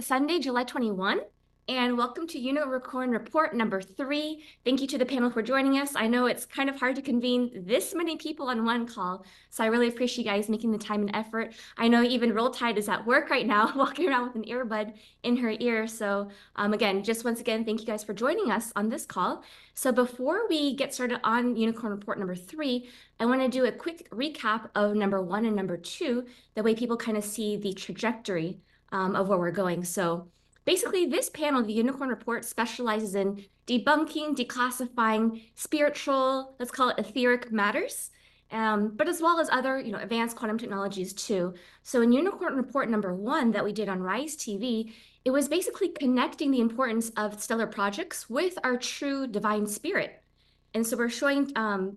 Sunday, July 21, and welcome to Unicorn Report number 3. Thank you to the panel for joining us. I know it's kind of hard to convene this many people on one call, so I really appreciate you guys making the time and effort. I know even Roll Tide is at work right now, walking around with an earbud in her ear. So again, just once again, thank you guys for joining us on this call. So before we get started on Unicorn Report number 3, I want to do a quick recap of number 1 and number 2, that way people kind of see the trajectory of where we're going. So basically, this panel, the Unicorn Report, specializes in debunking, declassifying spiritual, let's call it etheric matters, but as well as other, advanced quantum technologies too. So in Unicorn Report number 1 that we did on Rise TV, it was basically connecting the importance of stellar projects with our true divine spirit. And so we're showing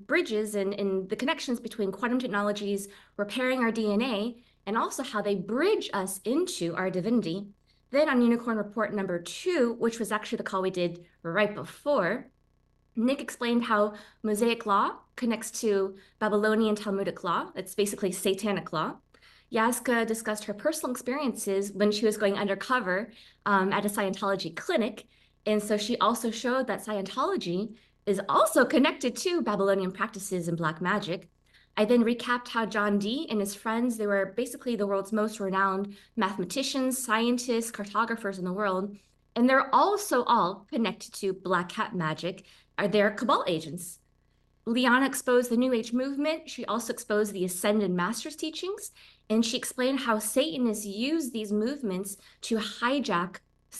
bridges and the connections between quantum technologies, repairing our DNA, and also how they bridge us into our divinity. Then on Unicorn Report number 2, which was actually the call we did right before, Nick explained how Mosaic law connects to Babylonian Talmudic law. It's basically satanic law. Yazka discussed her personal experiences when she was going undercover at a Scientology clinic. And so she also showed that Scientology is also connected to Babylonian practices and black magic. I then recapped how John Dee and his friends, they were basically the world's most renowned mathematicians, scientists, cartographers in the world, and they're also all connected to black hat magic. They're Cabal agents. Liana exposed the New Age movement. She also exposed the Ascended Masters teachings, and she explained how Satan has used these movements to hijack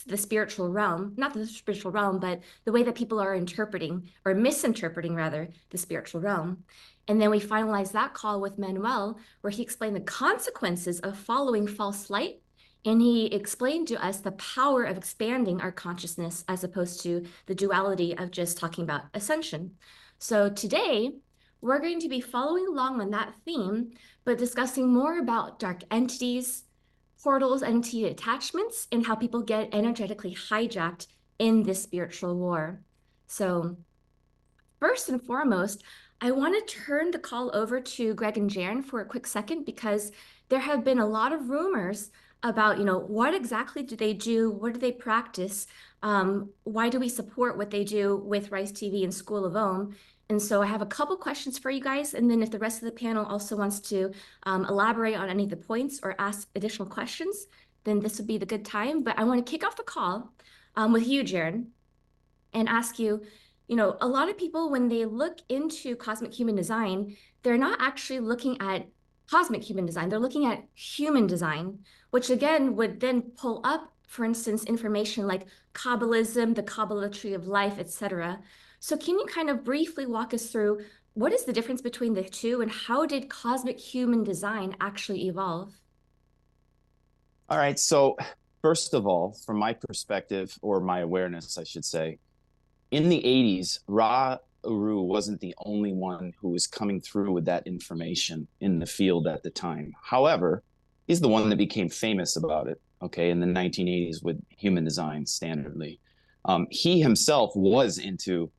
the spiritual realm, not the spiritual realm, but the way that people are interpreting or misinterpreting rather the spiritual realm. And then we finalized that call with Manuel, where he explained the consequences of following false light. And he explained to us the power of expanding our consciousness as opposed to the duality of just talking about ascension. So today, we're going to be following along on that theme, but discussing more about dark entities, portals, entity attachments, and how people get energetically hijacked in this spiritual war. So first and foremost, I want to turn the call over to Greg and Jaren for a quick second, because there have been a lot of rumors about, what exactly do they do? What do they practice? Why do we support what they do with Rise TV and School of Om? And so I have a couple questions for you guys. And then if the rest of the panel also wants to elaborate on any of the points or ask additional questions, then this would be the good time. But I want to kick off the call with you, Jaren, and ask you, a lot of people, when they look into cosmic human design, they're not actually looking at cosmic human design. They're looking at human design, which again would then pull up, for instance, information like Kabbalism, the Kabbalah tree of life, etc. So can you kind of briefly walk us through what is the difference between the two, and how did cosmic human design actually evolve? All right. So first of all, from my perspective, or my awareness, I should say, in the 80s, Ra Uru wasn't the only one who was coming through with that information in the field at the time. However, he's the one that became famous about it, okay, in the 1980s with human design standardly. He himself was into,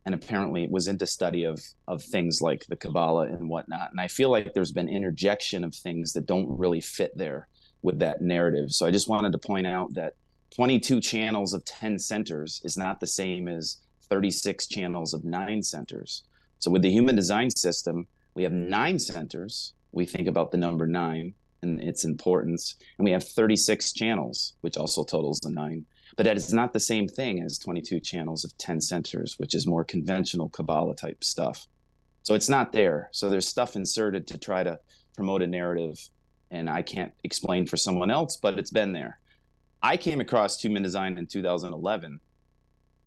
and apparently was into study of things like the Kabbalah and whatnot. And I feel like there's been interjection of things that don't really fit there with that narrative. So I just wanted to point out that 22 channels of 10 centers is not the same as 36 channels of 9 centers. So with the human design system, we have 9 centers. We think about the number 9 and its importance. And we have 36 channels, which also totals the 9. But that is not the same thing as 22 channels of 10 centers, which is more conventional Kabbalah type stuff. So it's not there. So there's stuff inserted to try to promote a narrative. And I can't explain for someone else, but it's been there. I came across human design in 2011,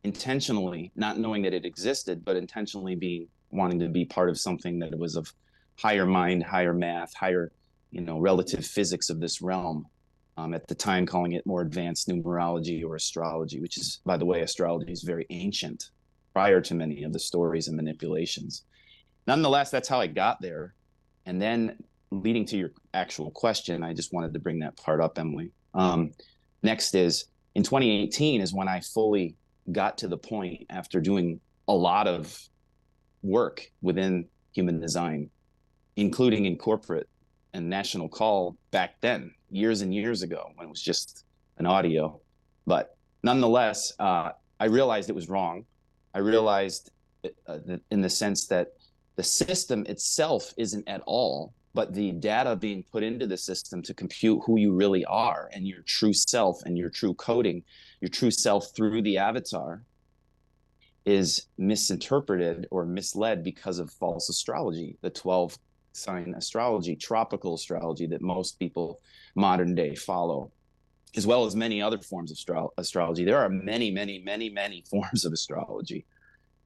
intentionally, not knowing that it existed, but intentionally wanting to be part of something that was of higher mind, higher math, higher, relative physics of this realm. At the time, calling it more advanced numerology or astrology, which is, by the way, astrology is very ancient, prior to many of the stories and manipulations. Nonetheless, that's how I got there. And then leading to your actual question, I just wanted to bring that part up, Emily. Next is, in 2018 is when I fully got to the point, after doing a lot of work within human design, including in corporate and national call back then, years and years ago, when it was just an audio. But nonetheless, I realized it was wrong. I realized in the sense that the system itself isn't at all, but the data being put into the system to compute who you really are and your true self and your true coding, your true self through the avatar is misinterpreted or misled because of false astrology, the 12 sign astrology, tropical astrology that most people modern day follow, as well as many other forms of astrology. There are many, many, many, many forms of astrology.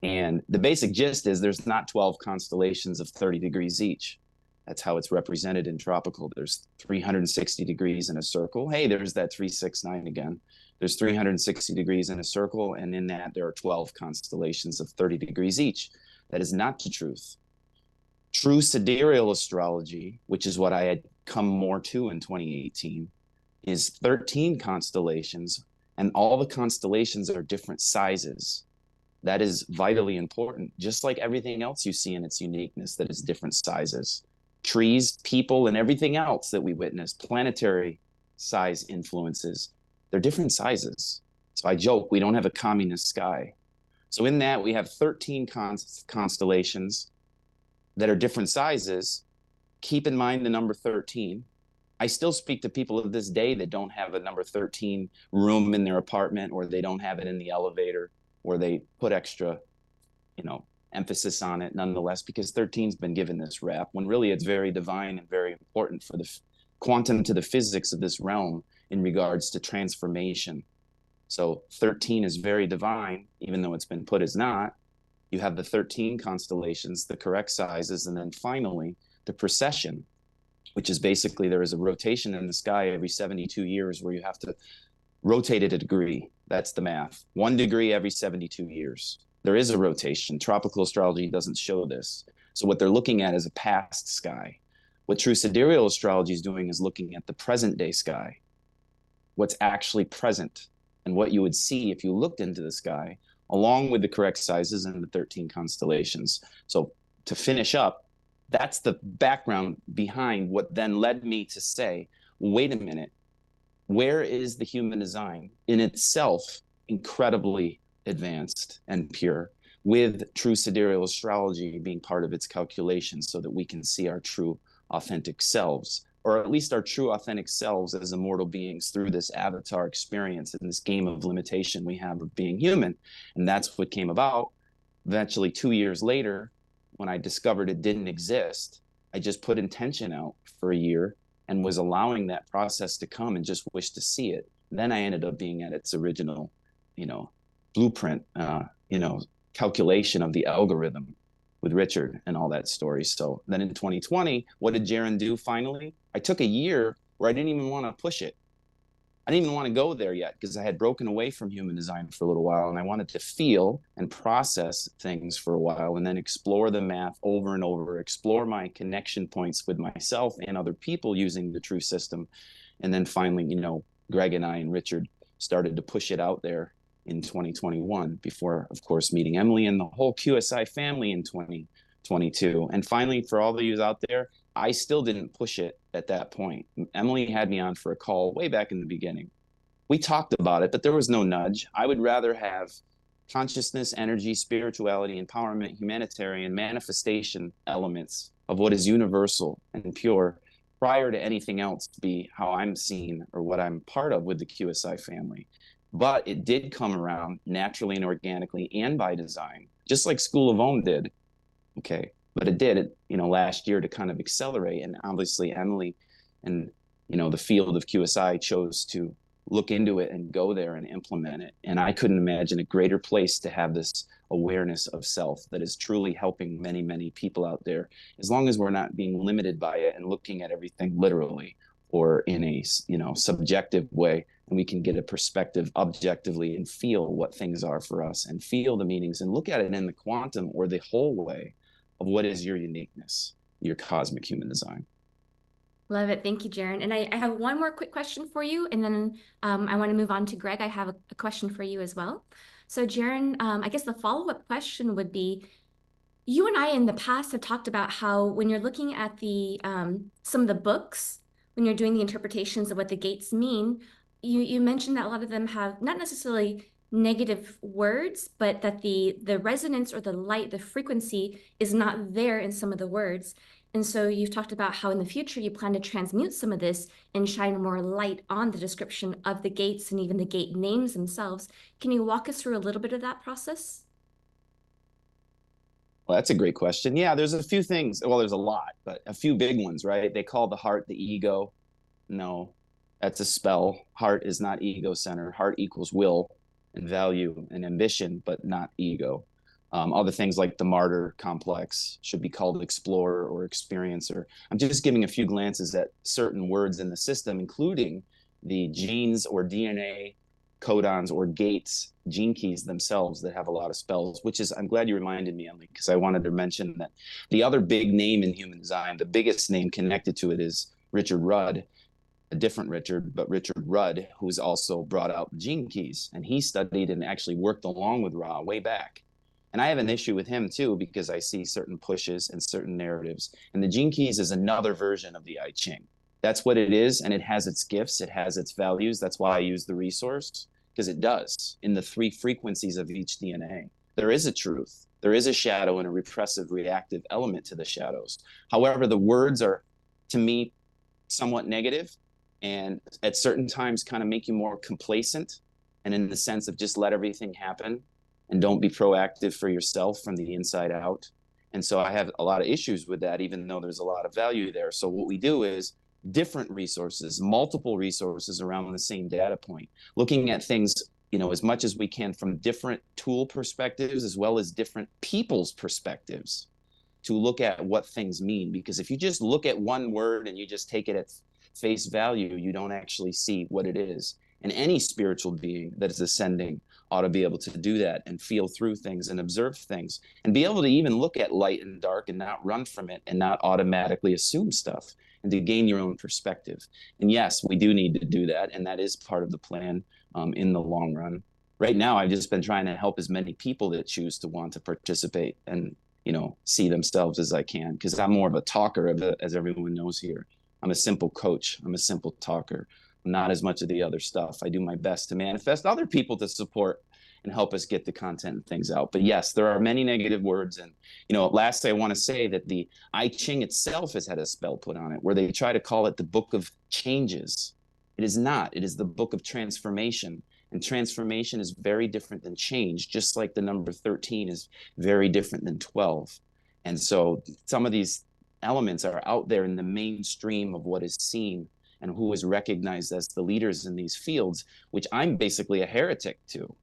And the basic gist is there's not 12 constellations of 30 degrees each. That's how it's represented in tropical. There's 360 degrees in a circle. Hey, there's that 369 again. There's 360 degrees in a circle, and in that there are 12 constellations of 30 degrees each. That is not the truth. True sidereal astrology, which is what I had come more to in 2018, is 13 constellations, and all the constellations are different sizes. That is vitally important, just like everything else you see in its uniqueness that is different sizes. Trees, people, and everything else that we witness, planetary size influences, they're different sizes. So I joke, we don't have a communist sky. So in that, we have 13 constellations that are different sizes. Keep in mind the number 13. I still speak to people of this day that don't have a number 13 room in their apartment, or they don't have it in the elevator, or they put extra, emphasis on it nonetheless, because 13's been given this rap when really it's very divine and very important for the quantum to the physics of this realm in regards to transformation. So 13 is very divine, even though it's been put as not. You have the 13 constellations, the correct sizes, and then finally the precession, which is basically there is a rotation in the sky every 72 years where you have to rotate it a degree. That's the math. 1 degree every 72 years. There is a rotation. Tropical astrology doesn't show this. So what they're looking at is a past sky. What true sidereal astrology is doing is looking at the present day sky, what's actually present, and what you would see if you looked into the sky, along with the correct sizes and the 13 constellations. So to finish up, that's the background behind what then led me to say, wait a minute, where is the human design in itself incredibly advanced and pure, with true sidereal astrology being part of its calculations so that we can see our true authentic selves, or at least our true authentic selves as immortal beings through this avatar experience and this game of limitation we have of being human. And that's what came about. Eventually, 2 years later, when I discovered it didn't exist, I just put intention out for a year and was allowing that process to come and just wished to see it. Then I ended up being at its original, blueprint, calculation of the algorithm with Richard and all that story. So then in 2020, what did Jaron do finally? I took a year where I didn't even want to push it. I didn't even want to go there yet because I had broken away from human design for a little while, and I wanted to feel and process things for a while and then explore the math over and over, explore my connection points with myself and other people using the true system. And then finally, Greg and I and Richard started to push it out there in 2021 before, of course, meeting Emily and the whole QSI family in 2022. And finally, for all of you out there, I still didn't push it at that point. Emily had me on for a call way back in the beginning. We talked about it, but there was no nudge. I would rather have consciousness, energy, spirituality, empowerment, humanitarian manifestation elements of what is universal and pure prior to anything else be how I'm seen or what I'm part of with the QSI family. But it did come around naturally and organically and by design, just like School of Own did. Okay. But it did, last year to kind of accelerate. And obviously Emily and, the field of QSI chose to look into it and go there and implement it. And I couldn't imagine a greater place to have this awareness of self that is truly helping many, many people out there, as long as we're not being limited by it and looking at everything literally or in a, subjective way. And we can get a perspective objectively and feel what things are for us and feel the meanings and look at it in the quantum or the whole way of what is your uniqueness, your cosmic human design. Love it. Thank you, Jaron. And I have one more quick question for you, and then I want to move on to Greg. I have a question for you as well. So Jaron, I guess the follow-up question would be, you and I in the past have talked about how when you're looking at the some of the books, when you're doing the interpretations of what the gates mean, you mentioned that a lot of them have not necessarily negative words, but that the resonance or the light, the frequency is not there in some of the words. And so you've talked about how in the future you plan to transmute some of this and shine more light on the description of the gates and even the gate names themselves. Can you walk us through a little bit of that process? Well, that's a great question. Yeah, there's a few things. Well, there's a lot, but a few big ones, right? They call the heart the ego. No, that's a spell. Heart is not ego centered. Heart equals will and value and ambition, but not ego. Other things like the martyr complex should be called explorer or experiencer. I'm just giving a few glances at certain words in the system, including the genes or DNA codons or gates, gene keys themselves that have a lot of spells, which is, I'm glad you reminded me, Emily, because I wanted to mention that the other big name in human design, the biggest name connected to it is Richard Rudd, a different Richard, but Richard Rudd, who's also brought out the gene keys. And he studied and actually worked along with Ra way back. And I have an issue with him too, because I see certain pushes and certain narratives. And the gene keys is another version of the I Ching. That's what it is. And it has its gifts, it has its values. That's why I use the resource, because it does in the three frequencies of each DNA. There is a truth, there is a shadow and a repressive, reactive element to the shadows. However, the words are, to me, somewhat negative and at certain times kind of make you more complacent and in the sense of just let everything happen and don't be proactive for yourself from the inside out. And so I have a lot of issues with that, even though there's a lot of value there. So what we do is different resources, multiple resources around the same data point, looking at things, as much as we can from different tool perspectives as well as different people's perspectives to look at what things mean. Because if you just look at one word and you just take it at face value, you don't actually see what it is. And any spiritual being that is ascending ought to be able to do that and feel through things and observe things and be able to even look at light and dark and not run from it and not automatically assume stuff and to gain your own perspective. And yes, we do need to do that. And that is part of the plan in the long run. Right now, I've just been trying to help as many people that choose to want to participate and, see themselves as I can, because I'm more of a talker, as everyone knows here. I'm a simple coach. I'm a simple talker. Not as much of the other stuff. I do my best to manifest other people to support and help us get the content and things out. But yes, there are many negative words. And, lastly, I want to say that the I Ching itself has had a spell put on it where they try to call it the book of changes. It is not. It is the book of transformation. And transformation is very different than change, just like the number 13 is very different than 12. And so some of these elements are out there in the mainstream of what is seen and who is recognized as the leaders in these fields, which I'm basically a heretic to,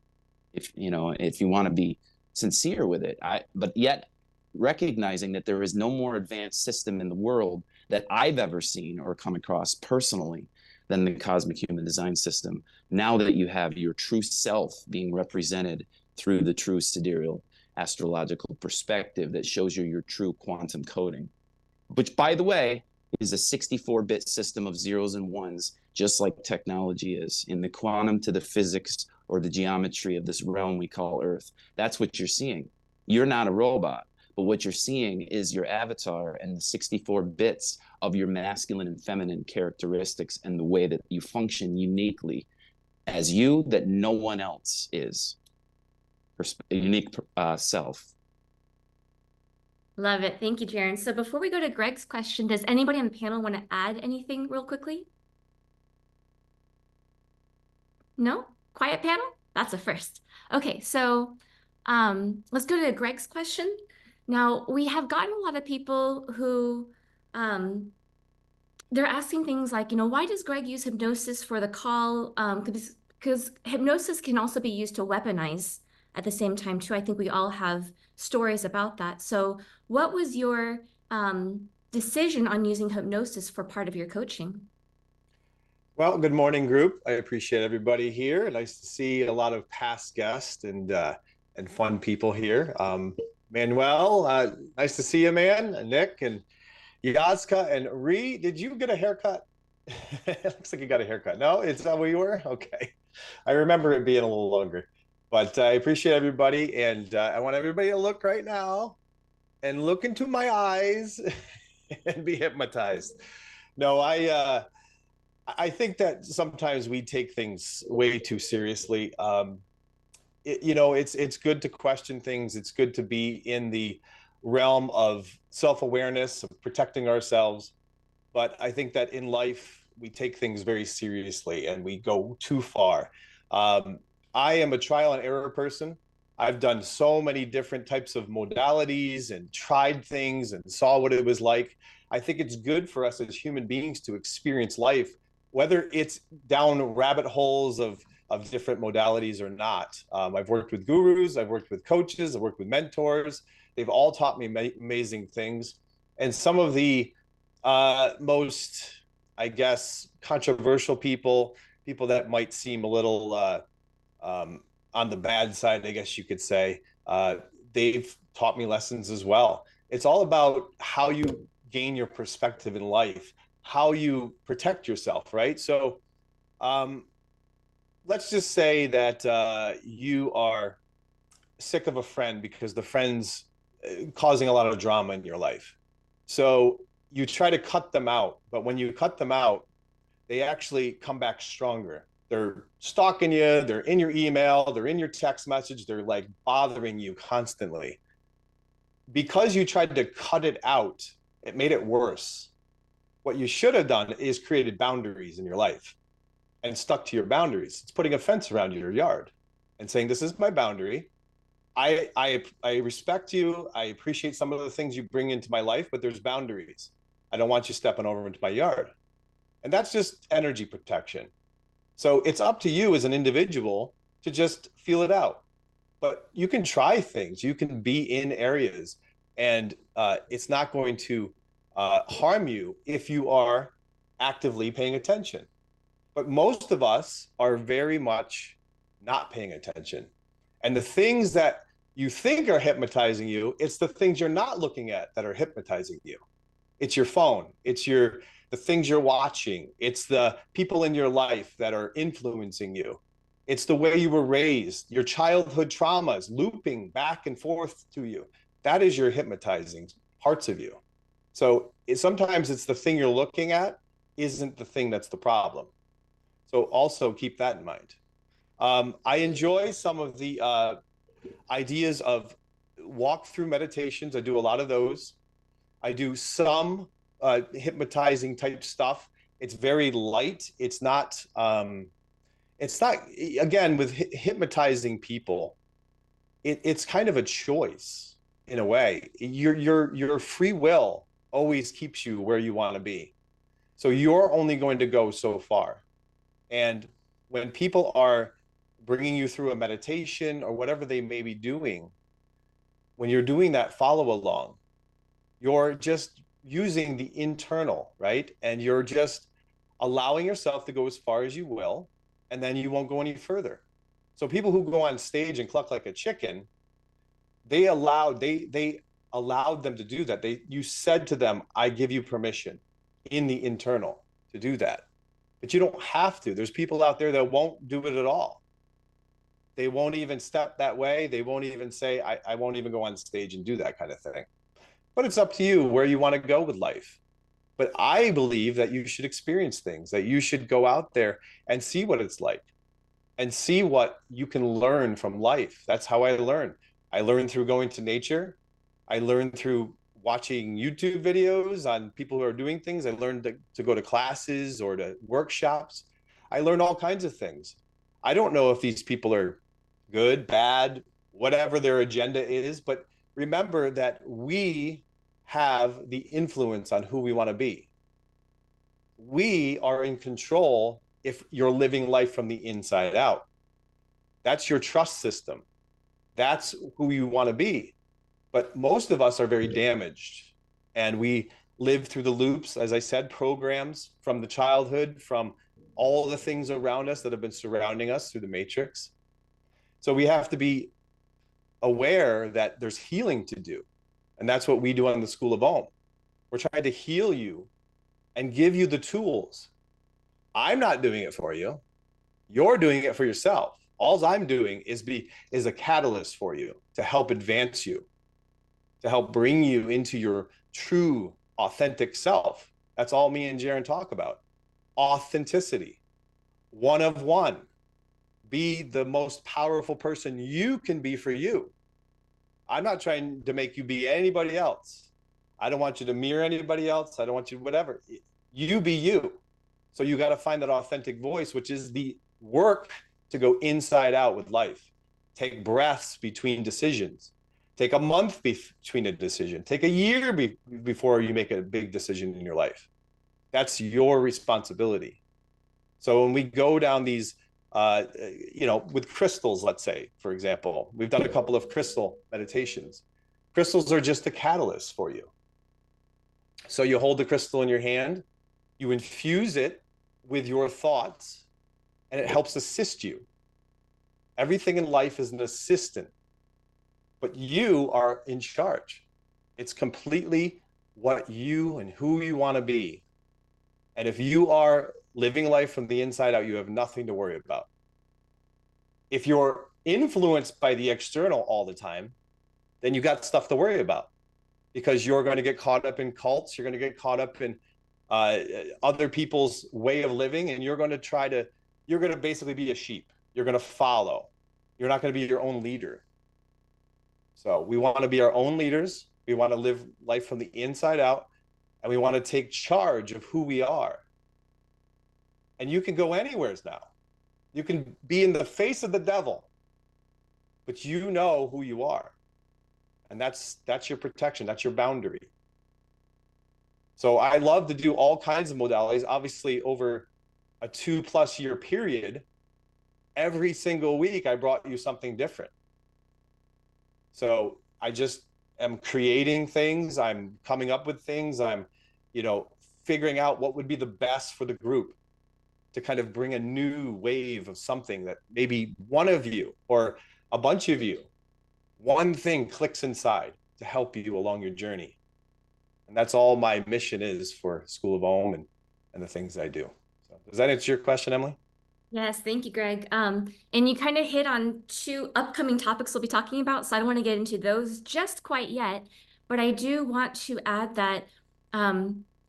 if you want to be sincere with it. But yet recognizing that there is no more advanced system in the world that I've ever seen or come across personally than the cosmic human design system. Now that you have your true self being represented through the true sidereal astrological perspective that shows you your true quantum coding, which, by the way, is a 64-bit system of zeros and ones, just like technology is in the quantum to the physics or the geometry of this realm we call Earth. That's what you're seeing. You're not a robot, but what you're seeing is your avatar and the 64 bits of your masculine and feminine characteristics and the way that you function uniquely as you that no one else is. A unique self. Love it. Thank you, Jaren. So before we go to Greg's question, does anybody on the panel want to add anything real quickly? No? Quiet panel? That's a first. Okay, so let's go to Greg's question. Now, we have gotten a lot of people who they're asking things like, why does Greg use hypnosis for the call? Because hypnosis can also be used to weaponize at the same time, too. I think we all have stories about that. So what was your decision on using hypnosis for part of your coaching? Well, good morning, group. I appreciate everybody here. Nice to see a lot of past guests and fun people here. Manuel, nice to see you, man. Nick and Yazka and Ree. Did you get a haircut? It looks like you got a haircut. No, it's not where you were? Okay. I remember it being a little longer. But I appreciate everybody. And I want everybody to look right now and look into my eyes and be hypnotized. No, I think that sometimes we take things way too seriously. It's good to question things. It's good to be in the realm of self-awareness, of protecting ourselves. But I think that in life, we take things very seriously and we go too far. Um, I am a trial and error person. I've done so many different types of modalities and tried things and saw what it was like. I think it's good for us as human beings to experience life, whether it's down rabbit holes of different modalities or not. I've worked with gurus, I've worked with coaches, I've worked with mentors. They've all taught me amazing things. And some of the most, I guess, controversial people that might seem a little on the bad side, I guess you could say, they've taught me lessons as well. It's all about how you gain your perspective in life, how you protect yourself, right? So um, let's just say that you are sick of a friend because the friend's causing a lot of drama in your life. So you try to cut them out, but when you cut them out, they actually come back stronger. They're stalking you, they're in your email, they're in your text message, they're like bothering you constantly. Because you tried to cut it out, it made it worse. What you should have done is created boundaries in your life and stuck to your boundaries. It's putting a fence around your yard and saying, this is my boundary. I respect you. I appreciate some of the things you bring into my life, but there's boundaries. I don't want you stepping over into my yard. And that's just energy protection. So it's up to you as an individual to just feel it out. But you can try things. You can be in areas, and it's not going to harm you if you are actively paying attention. But most of us are very much not paying attention. And the things that you think are hypnotizing you, it's the things you're not looking at that are hypnotizing you. It's your phone. It's the things you're watching. It's the people in your life that are influencing you. It's the way you were raised, your childhood traumas looping back and forth to you. That is your hypnotizing parts of you. So sometimes it's the thing you're looking at isn't the thing that's the problem. So also keep that in mind. I enjoy some of the ideas of walk-through meditations. I do a lot of those. I do some hypnotizing type stuff. It's very light. It's not, again, with hypnotizing people, it's kind of a choice in a way. Your free will always keeps you where you want to be. So you're only going to go so far. And when people are bringing you through a meditation or whatever they may be doing, when you're doing that follow along, you're just using the internal, right? And you're just allowing yourself to go as far as you will, and then you won't go any further. So people who go on stage and cluck like a chicken, they allowed them to do that. You said to them, I give you permission in the internal to do that. But you don't have to. There's people out there that won't do it at all. They won't even step that way. They won't even say, I won't even go on stage and do that kind of thing. But it's up to you where you want to go with life. But I believe that you should experience things, that you should go out there and see what it's like and see what you can learn from life. That's how I learn. I learn through going to nature. I learn through watching YouTube videos on people who are doing things. I learned to go to classes or to workshops. I learn all kinds of things. I don't know if these people are good, bad, whatever their agenda is, but remember that we have the influence on who we want to be. We are in control if you're living life from the inside out. That's your trust system. That's who you want to be. But most of us are very damaged, and we live through the loops, as I said, programs from the childhood, from all the things around us that have been surrounding us through the matrix. So we have to be aware that there's healing to do. And that's what we do on the School of Om. We're trying to heal you and give you the tools. I'm not doing it for you. You're doing it for yourself. All I'm doing is a catalyst for you to help advance you, to help bring you into your true, authentic self. That's all me and Jaron talk about. authenticity, one of one. Be the most powerful person you can be for you. I'm not trying to make you be anybody else. I don't want you to mirror anybody else. I don't want you, whatever. You be you. So you got to find that authentic voice, which is the work to go inside out with life. Take breaths between decisions. Take a month between a decision. Take a year before you make a big decision in your life. That's your responsibility. So when we go down these, with crystals, let's say, for example, we've done a couple of crystal meditations. Crystals are just a catalyst for you. So you hold the crystal in your hand, you infuse it with your thoughts, and it helps assist you. Everything in life is an assistant, but you are in charge. It's completely what you and who you want to be. And if you are living life from the inside out, you have nothing to worry about. If you're influenced by the external all the time, then you got stuff to worry about, because you're going to get caught up in cults. You're going to get caught up in other people's way of living, and you're going to basically be a sheep. You're going to follow. You're not going to be your own leader. So we want to be our own leaders. We want to live life from the inside out, and we want to take charge of who we are. And you can go anywhere now. You can be in the face of the devil, but you know who you are. And that's your protection. That's your boundary. So I love to do all kinds of modalities. Obviously, over a 2+ year period, every single week I brought you something different. So I just am creating things. I'm coming up with things. I'm, figuring out what would be the best for the group to kind of bring a new wave of something that maybe one of you or a bunch of you, one thing clicks inside to help you along your journey. And that's all my mission is for School of Om and the things I do. So does that answer your question, Emily? Yes, thank you, Greg. And you kind of hit on 2 upcoming topics we'll be talking about, so I don't want to get into those just quite yet, but I do want to add that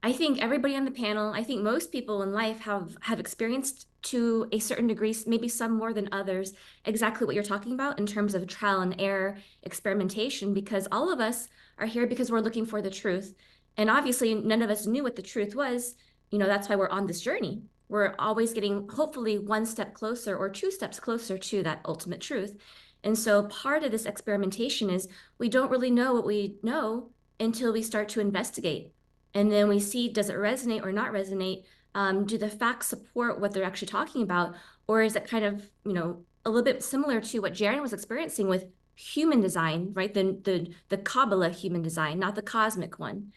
I think everybody on the panel, I think most people in life have experienced to a certain degree, maybe some more than others, exactly what you're talking about in terms of trial and error, experimentation, because all of us are here because we're looking for the truth. And obviously, none of us knew what the truth was. That's why we're on this journey. We're always getting, hopefully, 1 step closer or 2 steps closer to that ultimate truth. And so part of this experimentation is we don't really know what we know until we start to investigate. And then we see, does it resonate or not resonate? Do the facts support what they're actually talking about? Or is it kind of, a little bit similar to what Jaren was experiencing with human design, right? The Kabbalah human design, not the cosmic one.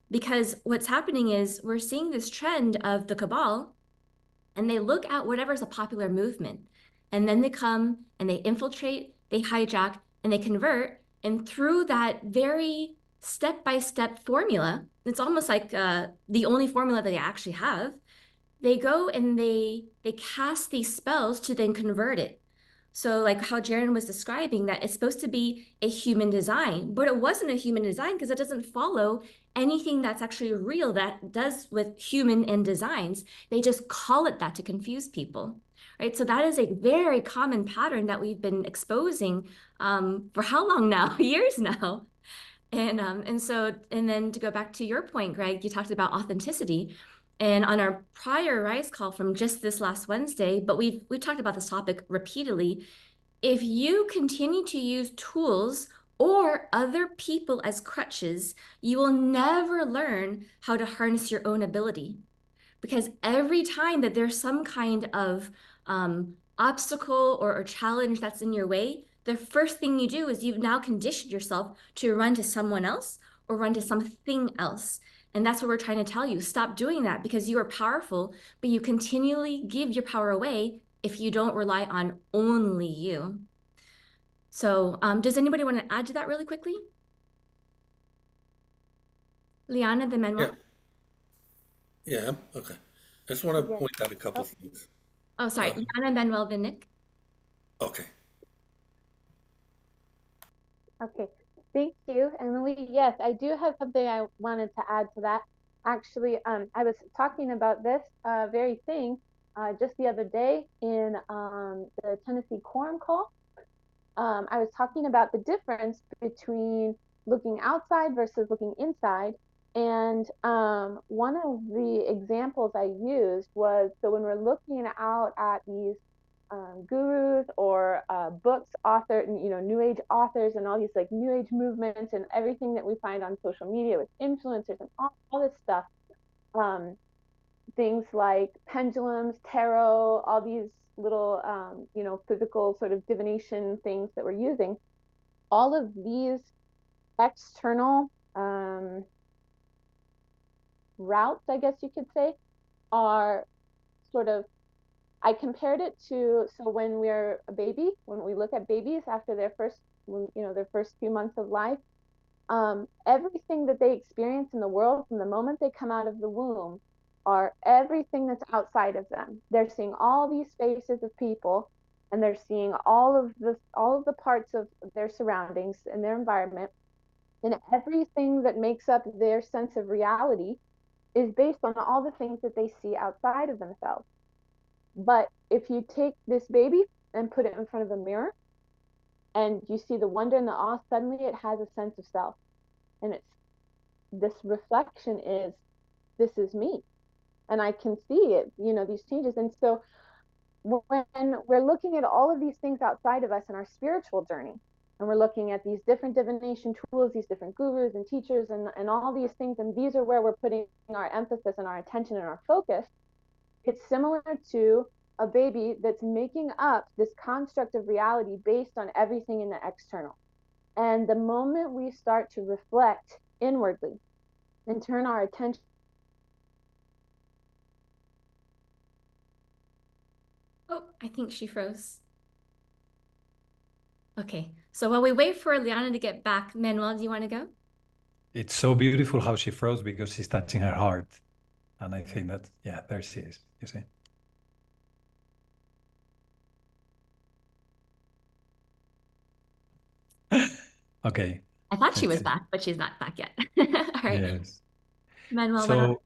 Because what's happening is we're seeing this trend of the Cabal, and they look at whatever's a popular movement. And then they come and they infiltrate, they hijack, and they convert. And through that very step-by-step formula, it's almost like the only formula that they actually have, they go and they cast these spells to then convert it. So like how Jaren was describing, that it's supposed to be a human design, but it wasn't a human design because it doesn't follow anything that's actually real that does with human and designs. They just call it that to confuse people, right? So that is a very common pattern that we've been exposing for how long now? Years now. And then to go back to your point, Greg, you talked about authenticity. And on our prior Rise call from just this last Wednesday, but we've talked about this topic repeatedly. If you continue to use tools or other people as crutches, you will never learn how to harness your own ability. Because every time that there's some kind of obstacle or challenge that's in your way, the first thing you do is you've now conditioned yourself to run to someone else or run to something else. And that's what we're trying to tell you. Stop doing that, because you are powerful, but you continually give your power away if you don't rely on only you. So does anybody want to add to that really quickly? Liana, then Manuel? Yeah, okay. I just want to point out a couple things. Oh, sorry. Liana, Manuel, then Nick. Okay. Okay, thank you, Emily. Yes, I do have something I wanted to add to that. Actually, I was talking about this very thing just the other day in the Tennessee Quorum Call. I was talking about the difference between looking outside versus looking inside. And one of the examples I used was, so when we're looking out at these gurus or books, New Age authors and all these like New Age movements and everything that we find on social media with influencers and all this stuff, things like pendulums, tarot, all these little, physical sort of divination things that we're using, all of these external routes, I guess you could say, are sort of, I compared it to, so when we're a baby, when we look at babies after their first few months of life, everything that they experience in the world from the moment they come out of the womb are everything that's outside of them. They're seeing all these faces of people, and they're seeing all of the parts of their surroundings and their environment, and everything that makes up their sense of reality is based on all the things that they see outside of themselves. But if you take this baby and put it in front of a mirror and you see the wonder and the awe, suddenly it has a sense of self. And it's this reflection is, this is me. And I can see it, these changes. And so when we're looking at all of these things outside of us in our spiritual journey, and we're looking at these different divination tools, these different gurus and teachers and all these things, and these are where we're putting our emphasis and our attention and our focus, it's similar to a baby that's making up this construct of reality based on everything in the external. And the moment we start to reflect inwardly and turn our attention. Oh, I think she froze. Okay, so while we wait for Liana to get back, Manuel, do you want to go? It's so beautiful how she froze because she's touching her heart. And I think that, yeah, there she is, you see. Okay. I thought she let's was see. back, but she's not back yet. All right, Yes. Manuel, So,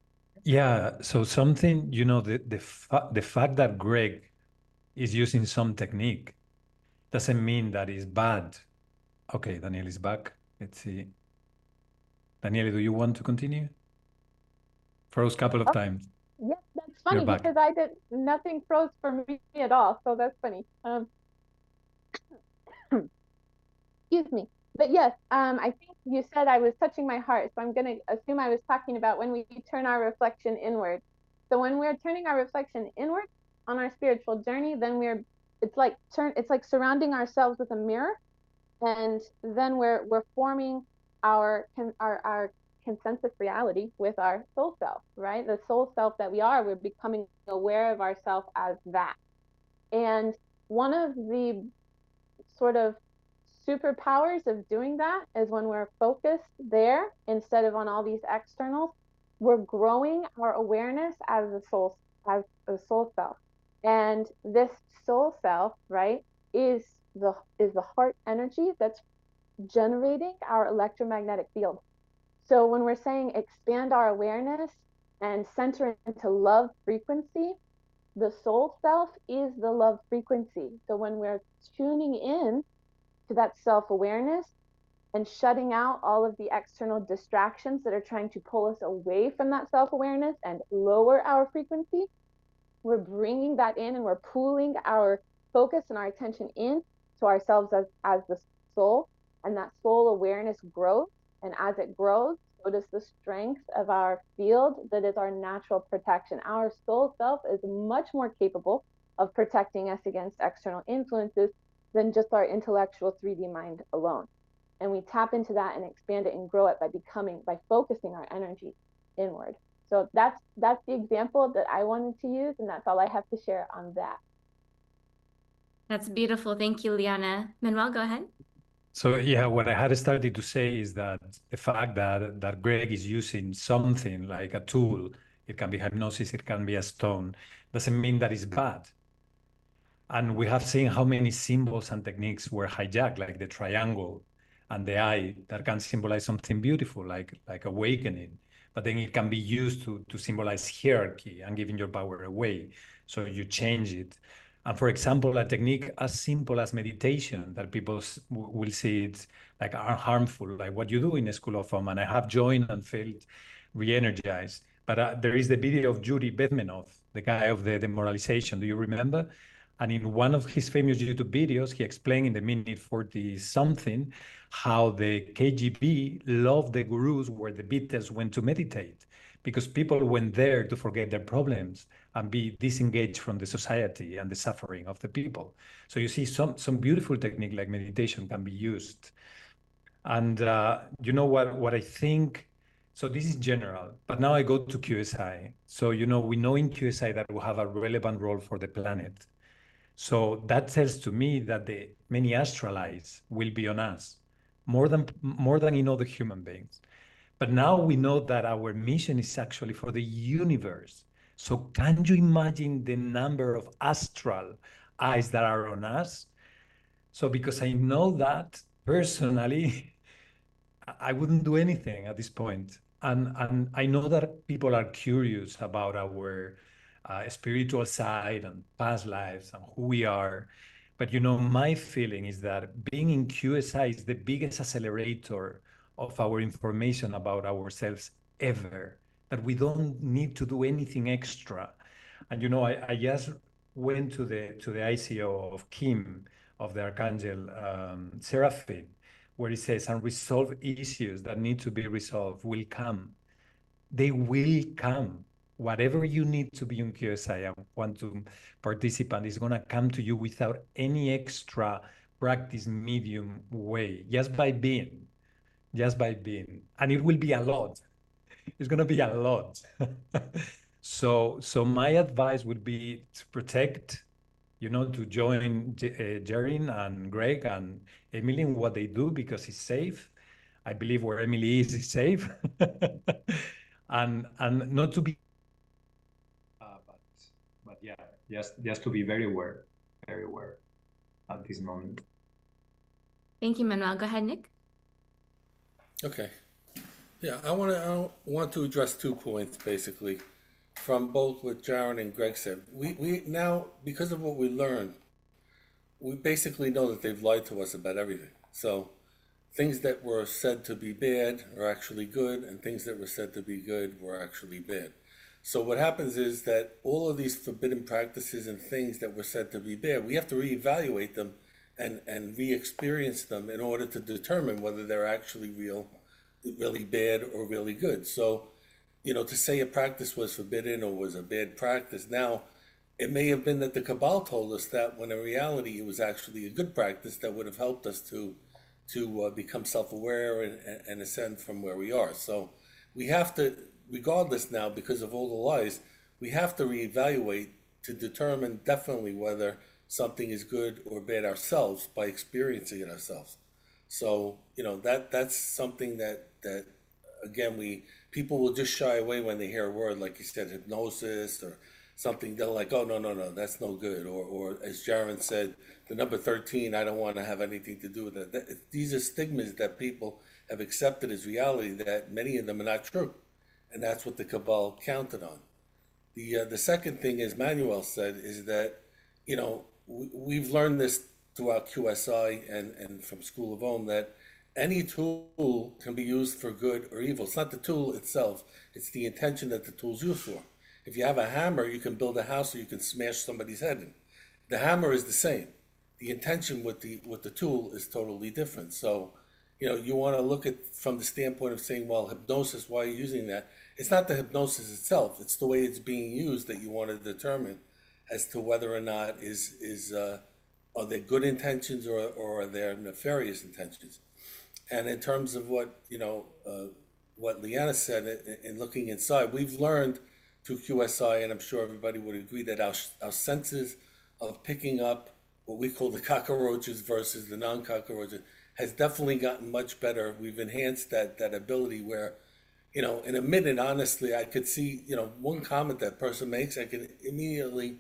yeah, so something, the fact that Greg is using some technique doesn't mean that it's bad. Okay, Daniel is back. Let's see. Daniele, do you want to continue? Froze a couple of times. Yes, that's funny You're back. because nothing froze for me at all. So that's funny. Excuse me. But yes, I think you said I was touching my heart. So I'm going to assume I was talking about when we turn our reflection inward. So when we're turning our reflection inward on our spiritual journey, then it's like surrounding ourselves with a mirror, and then we're forming our consensus reality with our soul self, right? The soul self that we are, we're becoming aware of ourself as that. And one of the sort of superpowers of doing that is when we're focused there instead of on all these externals, we're growing our awareness as a soul self. And this soul self, right, is the heart energy that's generating our electromagnetic field. So when we're saying expand our awareness and center into love frequency, the soul self is the love frequency. So when we're tuning in to that self-awareness and shutting out all of the external distractions that are trying to pull us away from that self-awareness and lower our frequency, we're bringing that in and we're pooling our focus and our attention in to ourselves as the soul, and that soul awareness grows. And as it grows, so does the strength of our field that is our natural protection. Our soul self is much more capable of protecting us against external influences than just our intellectual 3D mind alone. And we tap into that and expand it and grow it by focusing our energy inward. So that's the example that I wanted to use, and that's all I have to share on that. That's beautiful. Thank you, Liana. Manuel, go ahead. So yeah, what I had started to say is that the fact that Greg is using something like a tool, it can be hypnosis, it can be a stone, doesn't mean that it's bad. And we have seen how many symbols and techniques were hijacked, like the triangle and the eye that can symbolize something beautiful, like awakening. but then it can be used to symbolize hierarchy and giving your power away. So you change it. And for example, a technique as simple as meditation that people will see it's like harmful, like what you do in a School of Home. And I have joined and felt re-energized. But there is the video of Yuri Bezmenov, the guy of the demoralization. Do you remember? And in one of his famous YouTube videos, he explained in the minute 40 something how the KGB loved the gurus where the Beatles went to meditate because people went there to forget their problems and be disengaged from the society and the suffering of the people. So you see some beautiful technique like meditation can be used. And you know what I think? So this is general, but now I go to QSI. So, we know in QSI that we have a relevant role for the planet. So that tells to me that the many astral eyes will be on us, more than in other human beings. But now we know that our mission is actually for the universe. So can you imagine the number of astral eyes that are on us? So because I know that personally, I wouldn't do anything at this point. And I know that people are curious about our spiritual side and past lives and who we are. But my feeling is that being in QSI is the biggest accelerator of our information about ourselves ever, that we don't need to do anything extra. And I just went to the ICO of Kim, of the Archangel Seraphim, where it says unresolved issues that need to be resolved will come. They will come. Whatever you need to be on QSI and want to participate is going to come to you without any extra practice medium way, just by being. And it will be a lot. It's going to be a lot. So my advice would be to protect, to join Jerin and Greg and Emily in what they do because it's safe. I believe where Emily is safe. and not to be but yeah, just to be very aware at this moment. Thank you, Manuel. Go ahead, Nick. Okay. Yeah, I want to address 2 points basically from both what Jaron and Greg said. We now, because of what we learned, we basically know that they've lied to us about everything. So things that were said to be bad are actually good, and things that were said to be good were actually bad. So what happens is that all of these forbidden practices and things that were said to be bad, we have to reevaluate them and re-experience them in order to determine whether they're actually really bad or really good. So, to say a practice was forbidden or was a bad practice, now it may have been that the Cabal told us that when in reality it was actually a good practice that would have helped us to become self-aware and ascend from where we are. So we have to, regardless now, because of all the lies, we have to reevaluate to determine definitely whether something is good or bad ourselves by experiencing it ourselves. So, that's something that again, people will just shy away when they hear a word, like you said, hypnosis or something. They're like, oh, no, that's no good. Or as Jaron said, the number 13, I don't want to have anything to do with it. These are stigmas that people have accepted as reality, that many of them are not true. And that's what the Cabal counted on. The second thing, as Manuel said, is that, we've learned this throughout QSI and from School of Om, that any tool can be used for good or evil. It's not the tool itself, it's the intention that the tool's used for. If you have a hammer, you can build a house or you can smash somebody's head in. The hammer is the same. The intention with the tool is totally different. So, you want to look at from the standpoint of saying, well, hypnosis, why are you using that? It's not the hypnosis itself, it's the way it's being used that you want to determine as to whether or not are they good intentions or are they nefarious intentions. And in terms of what Leanna said in looking inside, we've learned through QSI, and I'm sure everybody would agree, that our senses of picking up what we call the cockroaches versus the non-cockroaches has definitely gotten much better. We've enhanced that ability where, in a minute, honestly, I could see, one comment that person makes, I can immediately,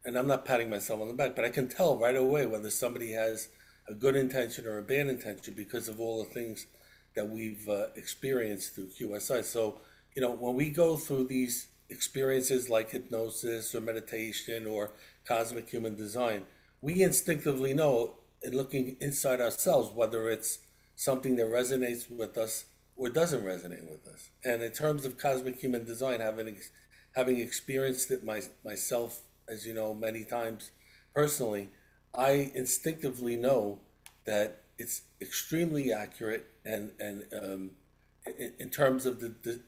and I'm not patting myself on the back, but I can tell right away whether somebody has a good intention or a bad intention because of all the things that we've experienced through QSI. So, when we go through these experiences like hypnosis or meditation or cosmic human design, we instinctively know in looking inside ourselves whether it's something that resonates with us or doesn't resonate with us. And in terms of cosmic human design, having experienced it myself, as you know, many times personally, I instinctively know that it's extremely accurate and in terms of the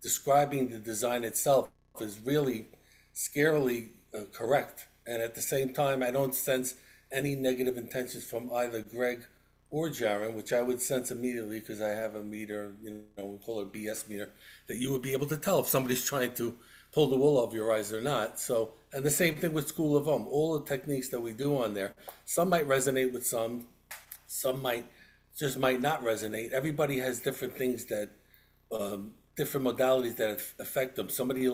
describing the design itself is really scarily correct. And at the same time, I don't sense any negative intentions from either Greg or Jaron, which I would sense immediately because I have a meter, we call it a BS meter, that you would be able to tell if somebody's trying to pull the wool over your eyes or not. So, and the same thing with School of all the techniques that we do on there, some might resonate with some might not resonate. Everybody has different things that, different modalities that affect them. Somebody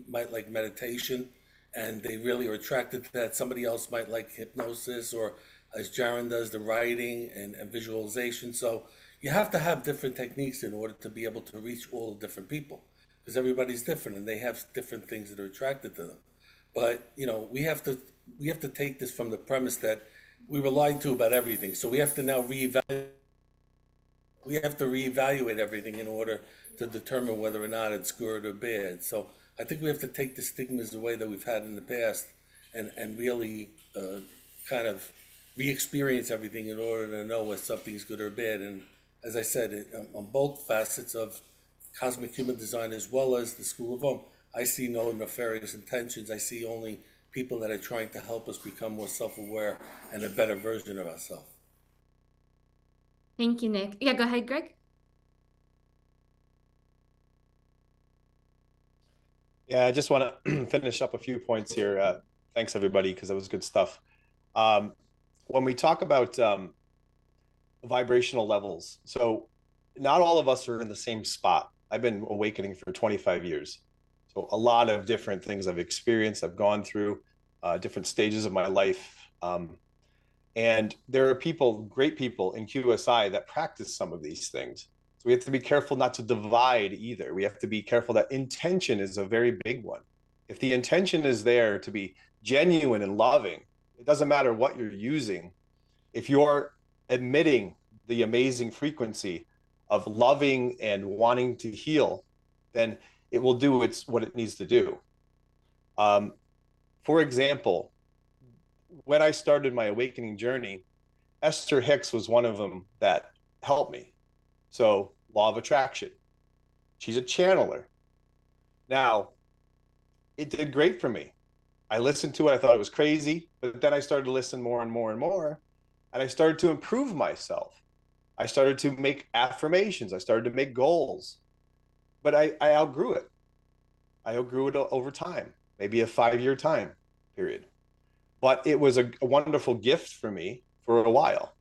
might like meditation, and they really are attracted to that. Somebody else might like hypnosis, or as Jaron does, the writing and visualization. So you have to have different techniques in order to be able to reach all the different people, because everybody's different and they have different things that are attracted to them. But we have to take this from the premise that we were lied to about everything. So we have to now reevaluate. We have to reevaluate everything in order to determine whether or not it's good or bad. So I think we have to take the stigmas away that we've had in the past and really kind of re-experience everything in order to know if something's good or bad. And as I said, on both facets of cosmic human design as well as the School of I see no nefarious intentions. I see only people that are trying to help us become more self-aware and a better version of ourselves. Thank you, Nick. Yeah, go ahead, Greg. Yeah, I just want to finish up a few points here. Thanks, everybody, because that was good stuff. When we talk about vibrational levels, so not all of us are in the same spot. I've been awakening for 25 years. So a lot of different things I've experienced, I've gone through different stages of my life. And there are people, great people in QSI that practice some of these things. So we have to be careful not to divide either. We have to be careful that intention is a very big one. If the intention is there to be genuine and loving, it doesn't matter what you're using. If you're emitting the amazing frequency of loving and wanting to heal, then it will do what it needs to do. For example, when I started my awakening journey, Esther Hicks was one of them that helped me. So, law of attraction. She's a channeler. Now, it did great for me. I listened to it. I thought it was crazy, but then I started to listen more and more and more, and I started to improve myself. I started to make affirmations. I started to make goals, but I outgrew it. I outgrew it over time, maybe a 5-year time period. But it was a wonderful gift for me for a while.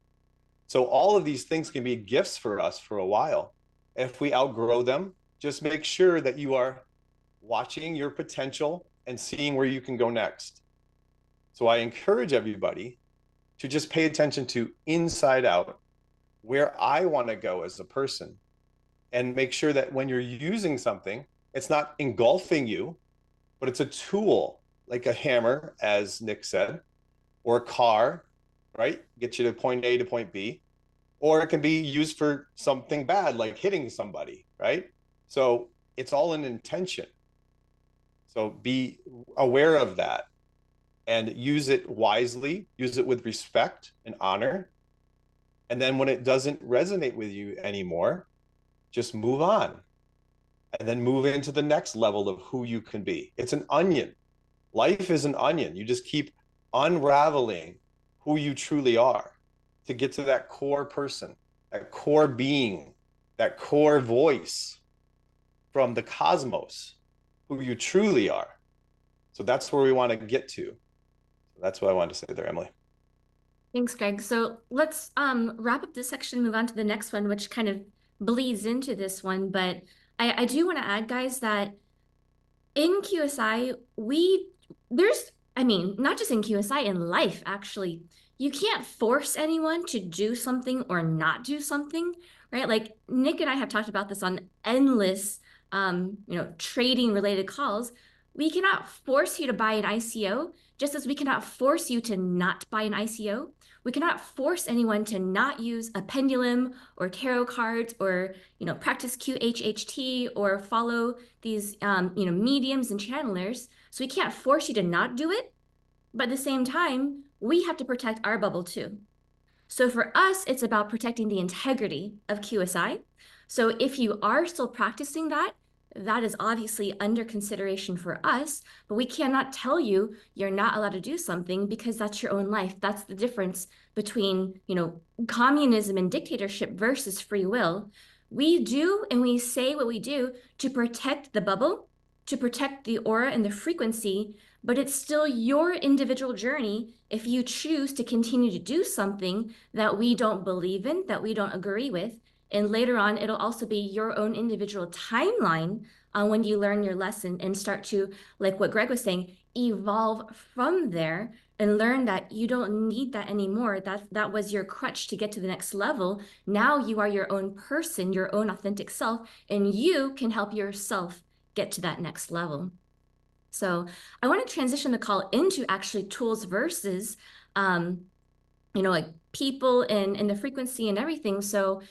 So all of these things can be gifts for us for a while. If we outgrow them, just make sure that you are watching your potential and seeing where you can go next. So I encourage everybody to just pay attention to inside out, where I want to go as a person, and make sure that when you're using something, it's not engulfing you, but it's a tool, like a hammer, as Nick said, or a car, right? Get you to point A to point B. Or it can be used for something bad, like hitting somebody, right? So it's all an intention. So be aware of that and use it wisely, use it with respect and honor. And then when it doesn't resonate with you anymore, just move on and then move into the next level of who you can be. It's an onion. Life is an onion. You just keep unraveling who you truly are to get to that core person, that core being, that core voice from the cosmos, who you truly are. So that's where we want to get to. That's what I wanted to say there, Emily. Thanks, Greg. So let's wrap up this section, move on to the next one, which kind of bleeds into this one. But I do want to add, guys, that in QSI, not just in QSI, in life, actually, you can't force anyone to do something or not do something, right? Like Nick and I have talked about this on endless trading related calls, we cannot force you to buy an ICO, just as we cannot force you to not buy an ICO. We cannot force anyone to not use a pendulum or tarot cards or, practice QHHT or follow these, mediums and channelers. So we can't force you to not do it. But at the same time, we have to protect our bubble too. So for us, it's about protecting the integrity of QSI. So if you are still practicing that, that is obviously under consideration for us, but we cannot tell you you're not allowed to do something because that's your own life. That's the difference between, communism and dictatorship versus free will. We do and we say what we do to protect the bubble, to protect the aura and the frequency, but it's still your individual journey if you choose to continue to do something that we don't believe in, that we don't agree with. And later on, it'll also be your own individual timeline on when you learn your lesson and start to, like what Greg was saying, evolve from there and learn that you don't need that anymore. That was your crutch to get to the next level. Now you are your own person, your own authentic self, and you can help yourself get to that next level. So I want to transition the call into actually tools versus, like people and the frequency and everything. So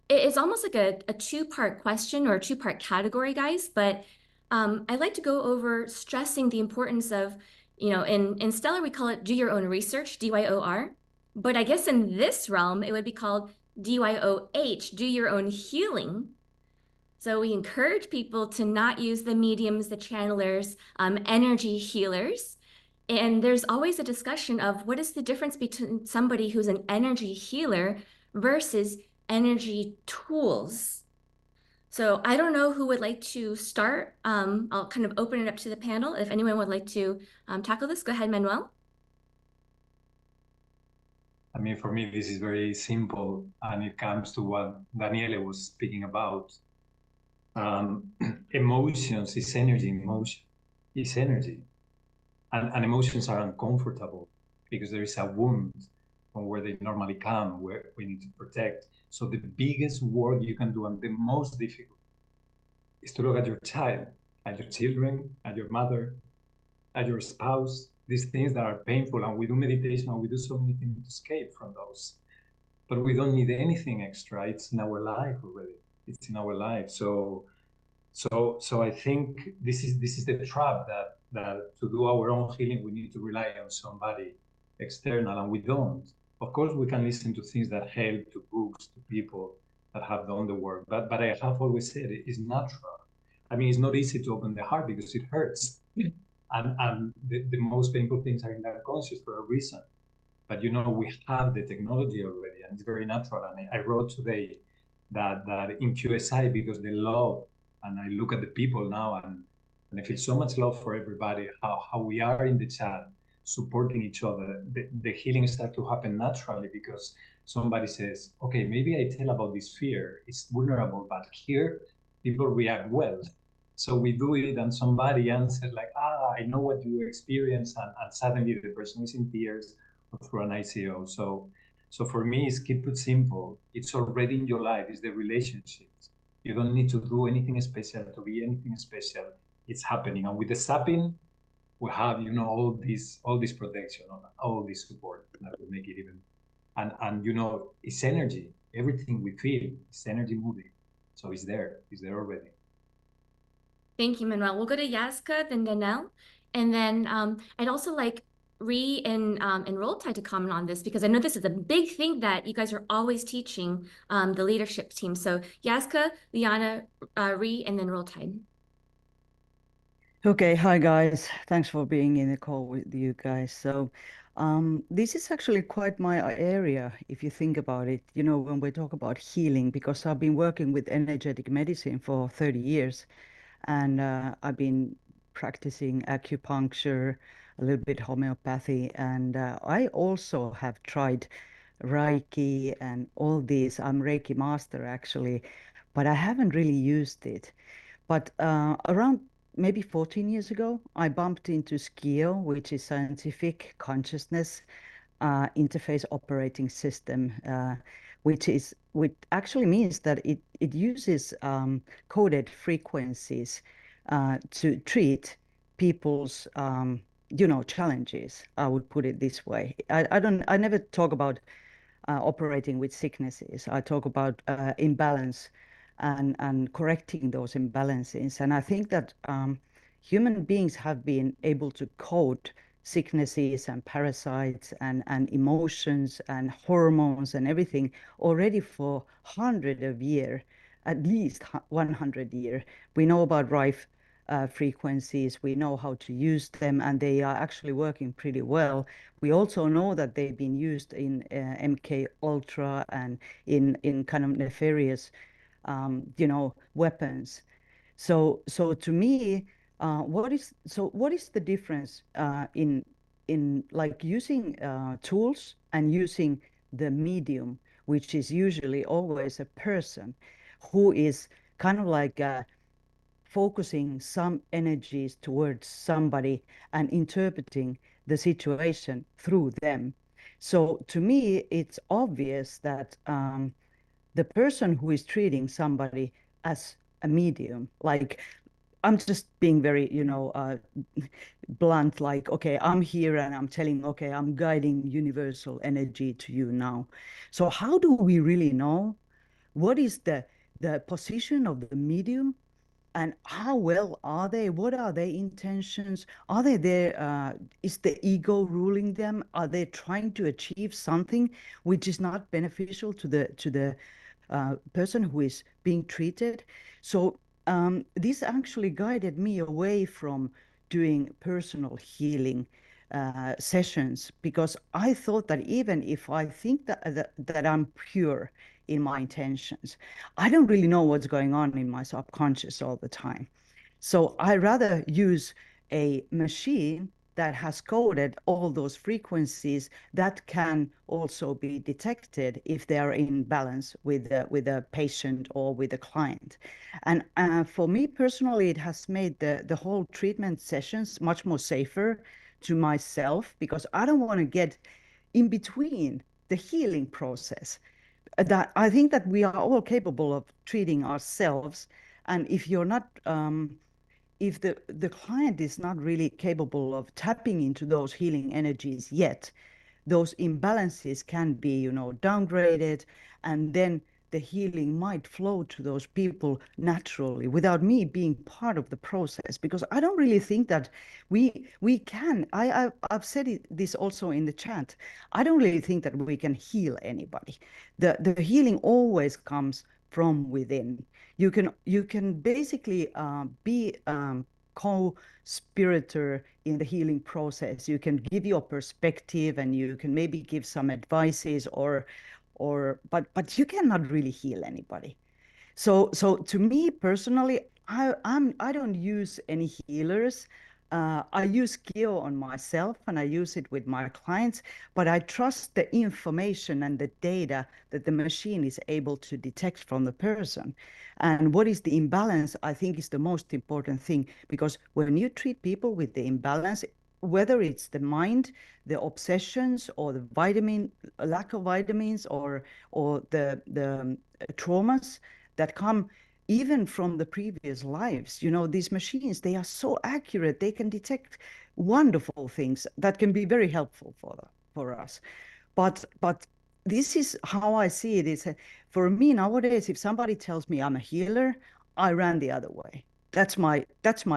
it's almost like a two-part question or a two-part category, guys. But I'd like to go over stressing the importance of, in Stellar, we call it do your own research, DYOR. But I guess in this realm, it would be called DYOH, do your own healing. So we encourage people to not use the mediums, the channelers, energy healers. And there's always a discussion of what is the difference between somebody who's an energy healer versus energy tools. So I don't know who would like to start. I'll kind of open it up to the panel. If anyone would like to tackle this, go ahead, Manuel. I mean, for me, this is very simple, and it comes to what Daniele was speaking about. Emotions is energy. Emotion is energy, and emotions are uncomfortable because there is a wound from where they normally come, where we need to protect. So the biggest work you can do and the most difficult is to look at your child, at your children, at your mother, at your spouse, these things that are painful. And we do meditation and we do so many things to escape from those. But we don't need anything extra. It's in our life already. It's in our life. So I think this is the trap that to do our own healing, we need to rely on somebody external, and we don't. Of course, we can listen to things that help, to books, to people that have done the work. But I have always said it is natural. I mean, it's not easy to open the heart because it hurts. And the most painful things are in the unconscious for a reason. But we have the technology already, and it's very natural. And I wrote today that in QSI, because the love, and I look at the people now, and I feel so much love for everybody, how we are in the chat, supporting each other. The healing starts to happen naturally because somebody says, okay, maybe I tell about this fear, it's vulnerable, but here people react well. So we do it, and somebody answered like, I know what you experience, and suddenly the person is in tears or through an ICO. So for me, it's keep it simple. It's already in your life. It's the relationships. You don't need to do anything special to be anything special. It's happening. And with the sapping, we have, all this protection, all this support that will make it even. And it's energy. Everything we feel is energy moving. So it's there already. Thank you, Manuel. We'll go to Yaska, then Danelle. And then I'd also like Ree and Roll Tide to comment on this, because I know this is a big thing that you guys are always teaching the leadership team. So Yaska, Liana, Ree, and then Roll Tide. Okay, hi guys. Thanks for being in the call with you guys. So this is actually quite my area, if you think about it, when we talk about healing, because I've been working with energetic medicine for 30 years, and I've been practicing acupuncture, a little bit homeopathy, and I also have tried Reiki and all these. I'm Reiki master actually, but I haven't really used it. But around maybe 14 years ago, I bumped into SCIO, which is Scientific Consciousness Interface Operating System, which is which actually means that it uses coded frequencies to treat people's challenges. I would put it this way. I never talk about operating with sicknesses. I talk about imbalance and correcting those imbalances. And I think that human beings have been able to code sicknesses and parasites and emotions and hormones and everything already for hundreds of years, at least 100 years. We know about rife frequencies, we know how to use them, and they are actually working pretty well. We also know that they've been used in MK Ultra and in kind of nefarious, weapons. So to me, what is the difference in like using tools and using the medium, which is usually always a person who is kind of like focusing some energies towards somebody and interpreting the situation through them. So to me, it's obvious that the person who is treating somebody as a medium, like I'm just being very, blunt, like, okay, I'm here and I'm telling, okay, I'm guiding universal energy to you now. So how do we really know what is the position of the medium and how well are they? What are their intentions? Are they there? Is the ego ruling them? Are they trying to achieve something which is not beneficial to the person who is being treated? So this actually guided me away from doing personal healing sessions because I thought that even if I think that I'm pure in my intentions, I don't really know what's going on in my subconscious all the time. So I rather use a machine that has coded all those frequencies that can also be detected if they are in balance with a patient or with a client. And for me personally, it has made the whole treatment sessions much more safer to myself because I don't want to get in between the healing process. That I think that we are all capable of treating ourselves. And if you're not, if the client is not really capable of tapping into those healing energies yet, those imbalances can be, downgraded, and then the healing might flow to those people naturally without me being part of the process. Because I don't really think that we can. I've said this also in the chat. I don't really think that we can heal anybody. The healing always comes from within. You can basically be co-spiritor in the healing process. You can give your perspective and you can maybe give some advices but you cannot really heal anybody. So to me personally, I don't use any healers. I use Geo on myself and I use it with my clients, but I trust the information and the data that the machine is able to detect from the person. And what is the imbalance, I think is the most important thing, because when you treat people with the imbalance, whether it's the mind, the obsessions, or the vitamin lack of vitamins, or the traumas that come even from the previous lives. These machines, they are so accurate. They can detect wonderful things that can be very helpful for us. But this is how I see it. Is for me nowadays, if somebody tells me I'm a healer, I ran the other way. That's my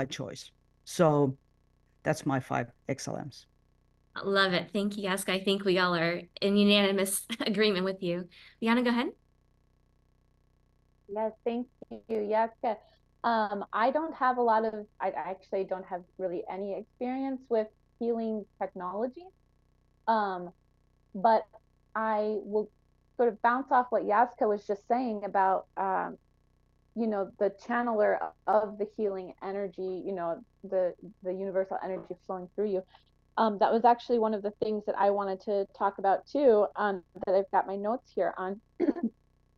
choice. So that's my 5 XLMs. Love it. Thank you, Yaska. I think we all are in unanimous agreement with you. Liana, go ahead. Yes, thank you. Yes, good. I actually don't have really any experience with healing technology. Um, but I will sort of bounce off what Yaska was just saying about, the channeler of the healing energy, the universal energy flowing through you. That was actually one of the things that I wanted to talk about too, that I've got my notes here on.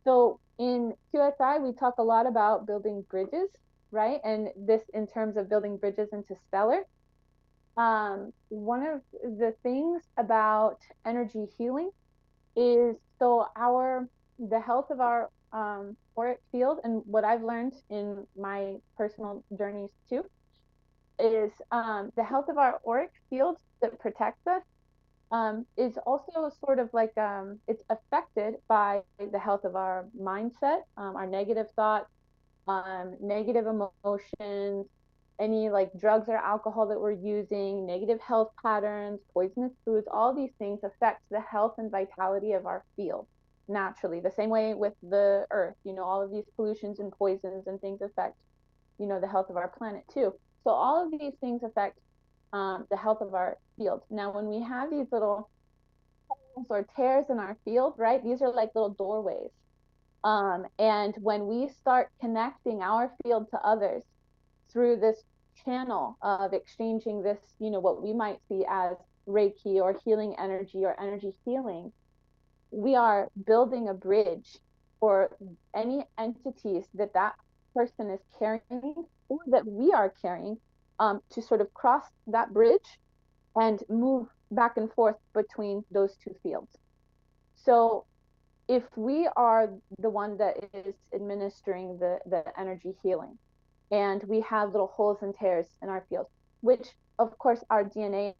So in QSI, we talk a lot about building bridges, right? And this in terms of building bridges into stellar. One of the things about energy healing is so the health of our auric field, and what I've learned in my personal journeys too, is the health of our auric field that protects us is also sort of like it's affected by the health of our mindset, our negative thoughts, negative emotions, any like drugs or alcohol that we're using, negative health patterns, poisonous foods, all these things affect the health and vitality of our field naturally. The same way with the earth, all of these pollutions and poisons and things affect, the health of our planet too. So all of these things affect the health of our field. Now, when we have these little holes or tears in our field, right, these are like little doorways. And when we start connecting our field to others through this channel of exchanging this, what we might see as Reiki or healing energy or energy healing, we are building a bridge for any entities that person is carrying or that we are carrying to sort of cross that bridge and move back and forth between those two fields. So if we are the one that is administering the energy healing, and we have little holes and tears in our field, which of course our DNA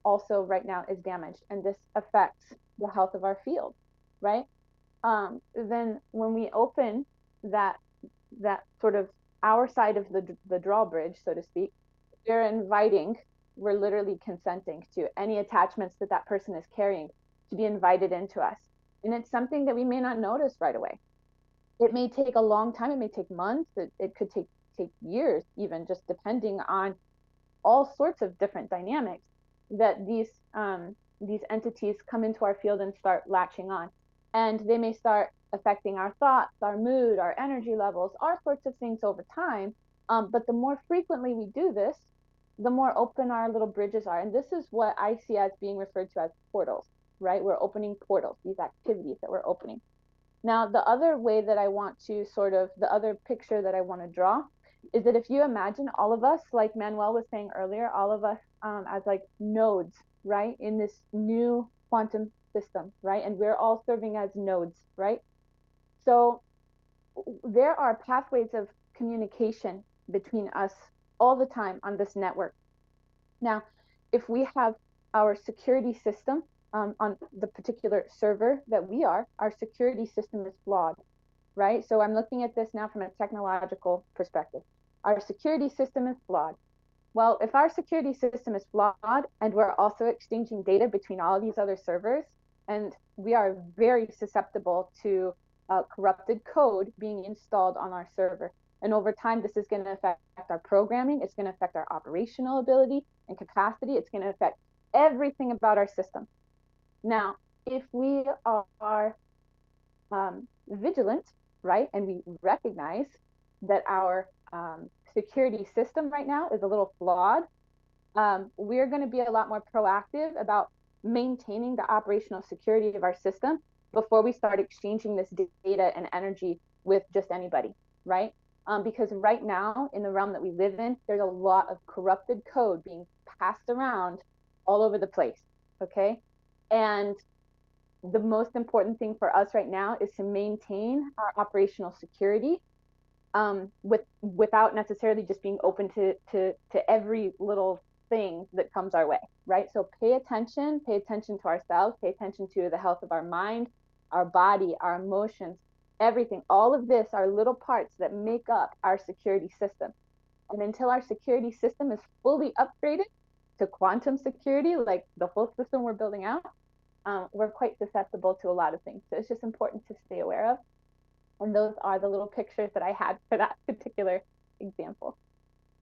also right now is damaged, and this affects the health of our field, right? Then when we open that sort of our side of the drawbridge, so to speak, we're literally consenting to any attachments that person is carrying to be invited into us. And it's something that we may not notice right away. It may take a long time. It may take months. It could take years, even, just depending on all sorts of different dynamics that these entities come into our field and start latching on. And they may start affecting our thoughts, our mood, our energy levels, all sorts of things over time. But the more frequently we do this, the more open our little bridges are. And this is what I see as being referred to as portals, right? We're opening portals, these activities that we're opening. Now, the other way that I want to the other picture that I want to draw is that if you imagine all of us, like Manuel was saying earlier, all of us as like nodes, right, in this new quantum system, right? And we're all serving as nodes, right? So there are pathways of communication between us all the time on this network. Now, if we have our security system on the particular server that our security system is flawed, right? So I'm looking at this now from a technological perspective. Our security system is flawed. Well, if our security system is flawed and we're also exchanging data between all of these other servers, and we are very susceptible to corrupted code being installed on our server. And over time, this is going to affect our programming. It's going to affect our operational ability and capacity. It's going to affect everything about our system. Now, if we are vigilant, right, and we recognize that our security system right now is a little flawed, we're going to be a lot more proactive about maintaining the operational security of our system before we start exchanging this data and energy with just anybody, right? Because right now, in the realm that we live in, there's a lot of corrupted code being passed around all over the place, okay? And the most important thing for us right now is to maintain our operational security without necessarily just being open to every little thing that comes our way, right? So pay attention to ourselves, pay attention to the health of our mind, our body, our emotions, everything. All of this are little parts that make up our security system. And until our security system is fully upgraded to quantum security, like the whole system we're building out, we're quite susceptible to a lot of things. So it's just important to stay aware of. And those are the little pictures that I had for that particular example.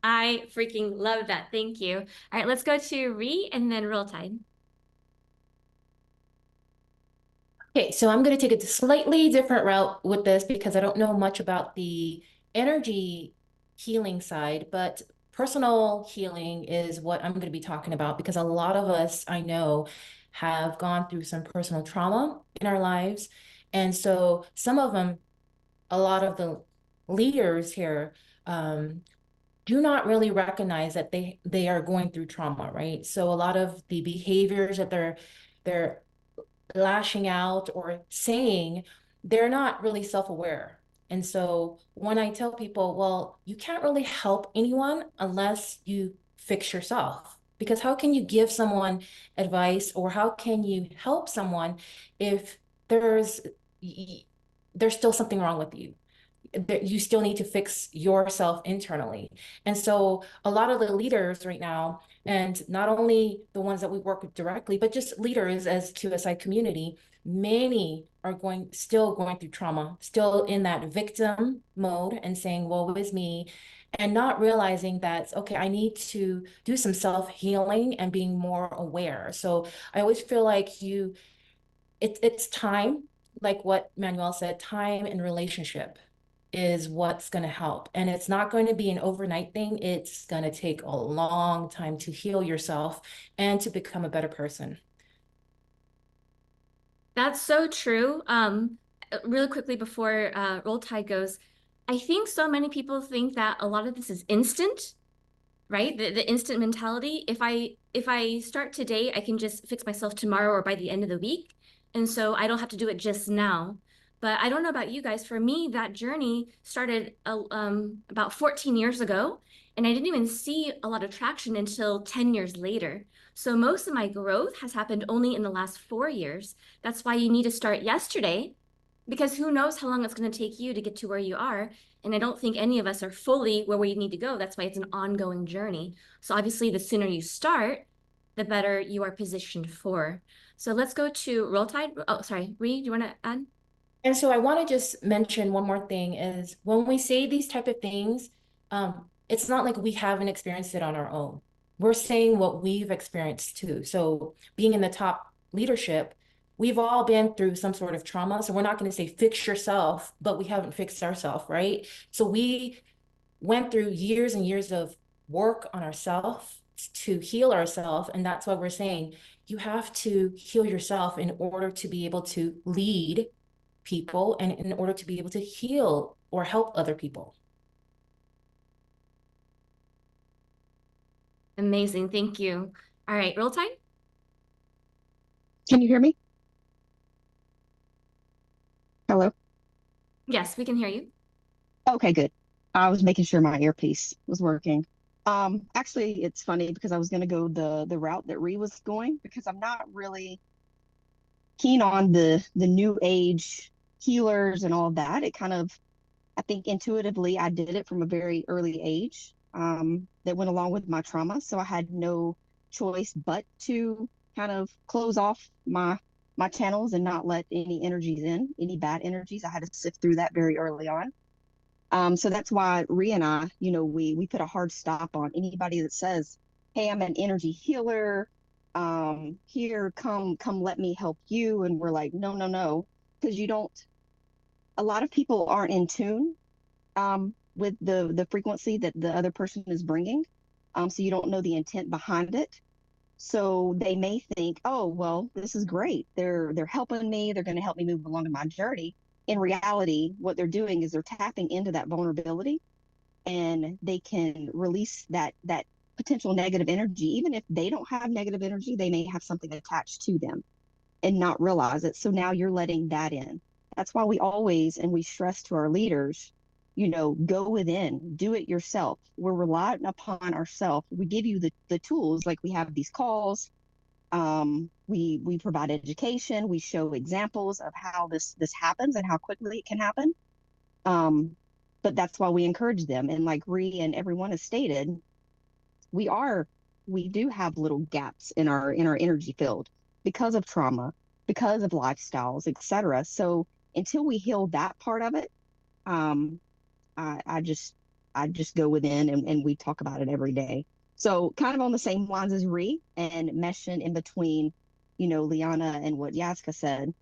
I freaking love that. Thank you. All right, let's go to Ree and then Roll Tide. Okay, so I'm going to take a slightly different route with this because I don't know much about the energy healing side, but personal healing is what I'm going to be talking about because a lot of us I know have gone through some personal trauma in our lives. And so some of them, a lot of the leaders here, do not really recognize that they are going through trauma, right? So a lot of the behaviors that they're lashing out or saying they're not really self-aware. And so when I tell people, well, you can't really help anyone unless you fix yourself. Because how can you give someone advice, or how can you help someone if there's there's still something wrong with you? That you still need to fix yourself internally. And so a lot of the leaders right now, and not only the ones that we work with directly, but just leaders as QSI community, many are still going through trauma, still in that victim mode and saying, woe is me, and not realizing that, okay, I need to do some self-healing and being more aware. So I always feel like it's time, like what Manuel said, time and relationship is what's going to help. And it's not going to be an overnight thing. It's going to take a long time to heal yourself and to become a better person. That's so true. Really quickly before Roll Tide goes, I think so many people think that a lot of this is instant, right? The instant mentality. If I start today, I can just fix myself tomorrow or by the end of the week. And so I don't have to do it just now. But I don't know about you guys. For me, that journey started about 14 years ago, and I didn't even see a lot of traction until 10 years later. So most of my growth has happened only in the last 4 years. That's why you need to start yesterday, because who knows how long it's going to take you to get to where you are. And I don't think any of us are fully where we need to go. That's why it's an ongoing journey. So obviously, the sooner you start, the better you are positioned for. So let's go to Roll Tide. Oh, sorry, Ree, do you want to add? And so I want to just mention one more thing is when we say these type of things, it's not like we haven't experienced it on our own. We're saying what we've experienced too. So being in the top leadership, we've all been through some sort of trauma. So we're not going to say fix yourself, but we haven't fixed ourselves, right? So we went through years and years of work on ourselves to heal ourselves. And that's why we're saying you have to heal yourself in order to be able to lead people and in order to be able to heal or help other people. Amazing. Thank you. All right, Roll Tide. Can you hear me? Hello? Yes, we can hear you. Okay, good. I was making sure my earpiece was working. Actually, it's funny because I was going to go the route that Ree was going, because I'm not really keen on the new age healers and all of that. It kind of, I think intuitively I did it from a very early age, that went along with my trauma. So I had no choice but to kind of close off my channels and not let any energies in, any bad energies. I had to sift through that very early on. So that's why Ree and I, we put a hard stop on anybody that says, "Hey, I'm an energy healer. Here, come, let me help you." And we're like, no, no, no, because you don't. A lot of people aren't in tune with the frequency that the other person is bringing. So you don't know the intent behind it. So they may think, "Oh, well, this is great. They're helping me. They're going to help me move along in my journey." In reality, what they're doing is they're tapping into that vulnerability, and they can release that potential negative energy. Even if they don't have negative energy, they may have something attached to them and not realize it. So now you're letting that in. That's why we stress to our leaders, go within, do it yourself. We're relying upon ourselves. We give you the tools, like we have these calls. We provide education. We show examples of how this happens and how quickly it can happen. But that's why we encourage them. And like Ree and everyone has stated, we do have little gaps in our energy field because of trauma, because of lifestyles, etc. So until we heal that part of it, I just go within, and we talk about it every day. So kind of on the same lines as Ree, and meshing in between, Liana and what Yaska said.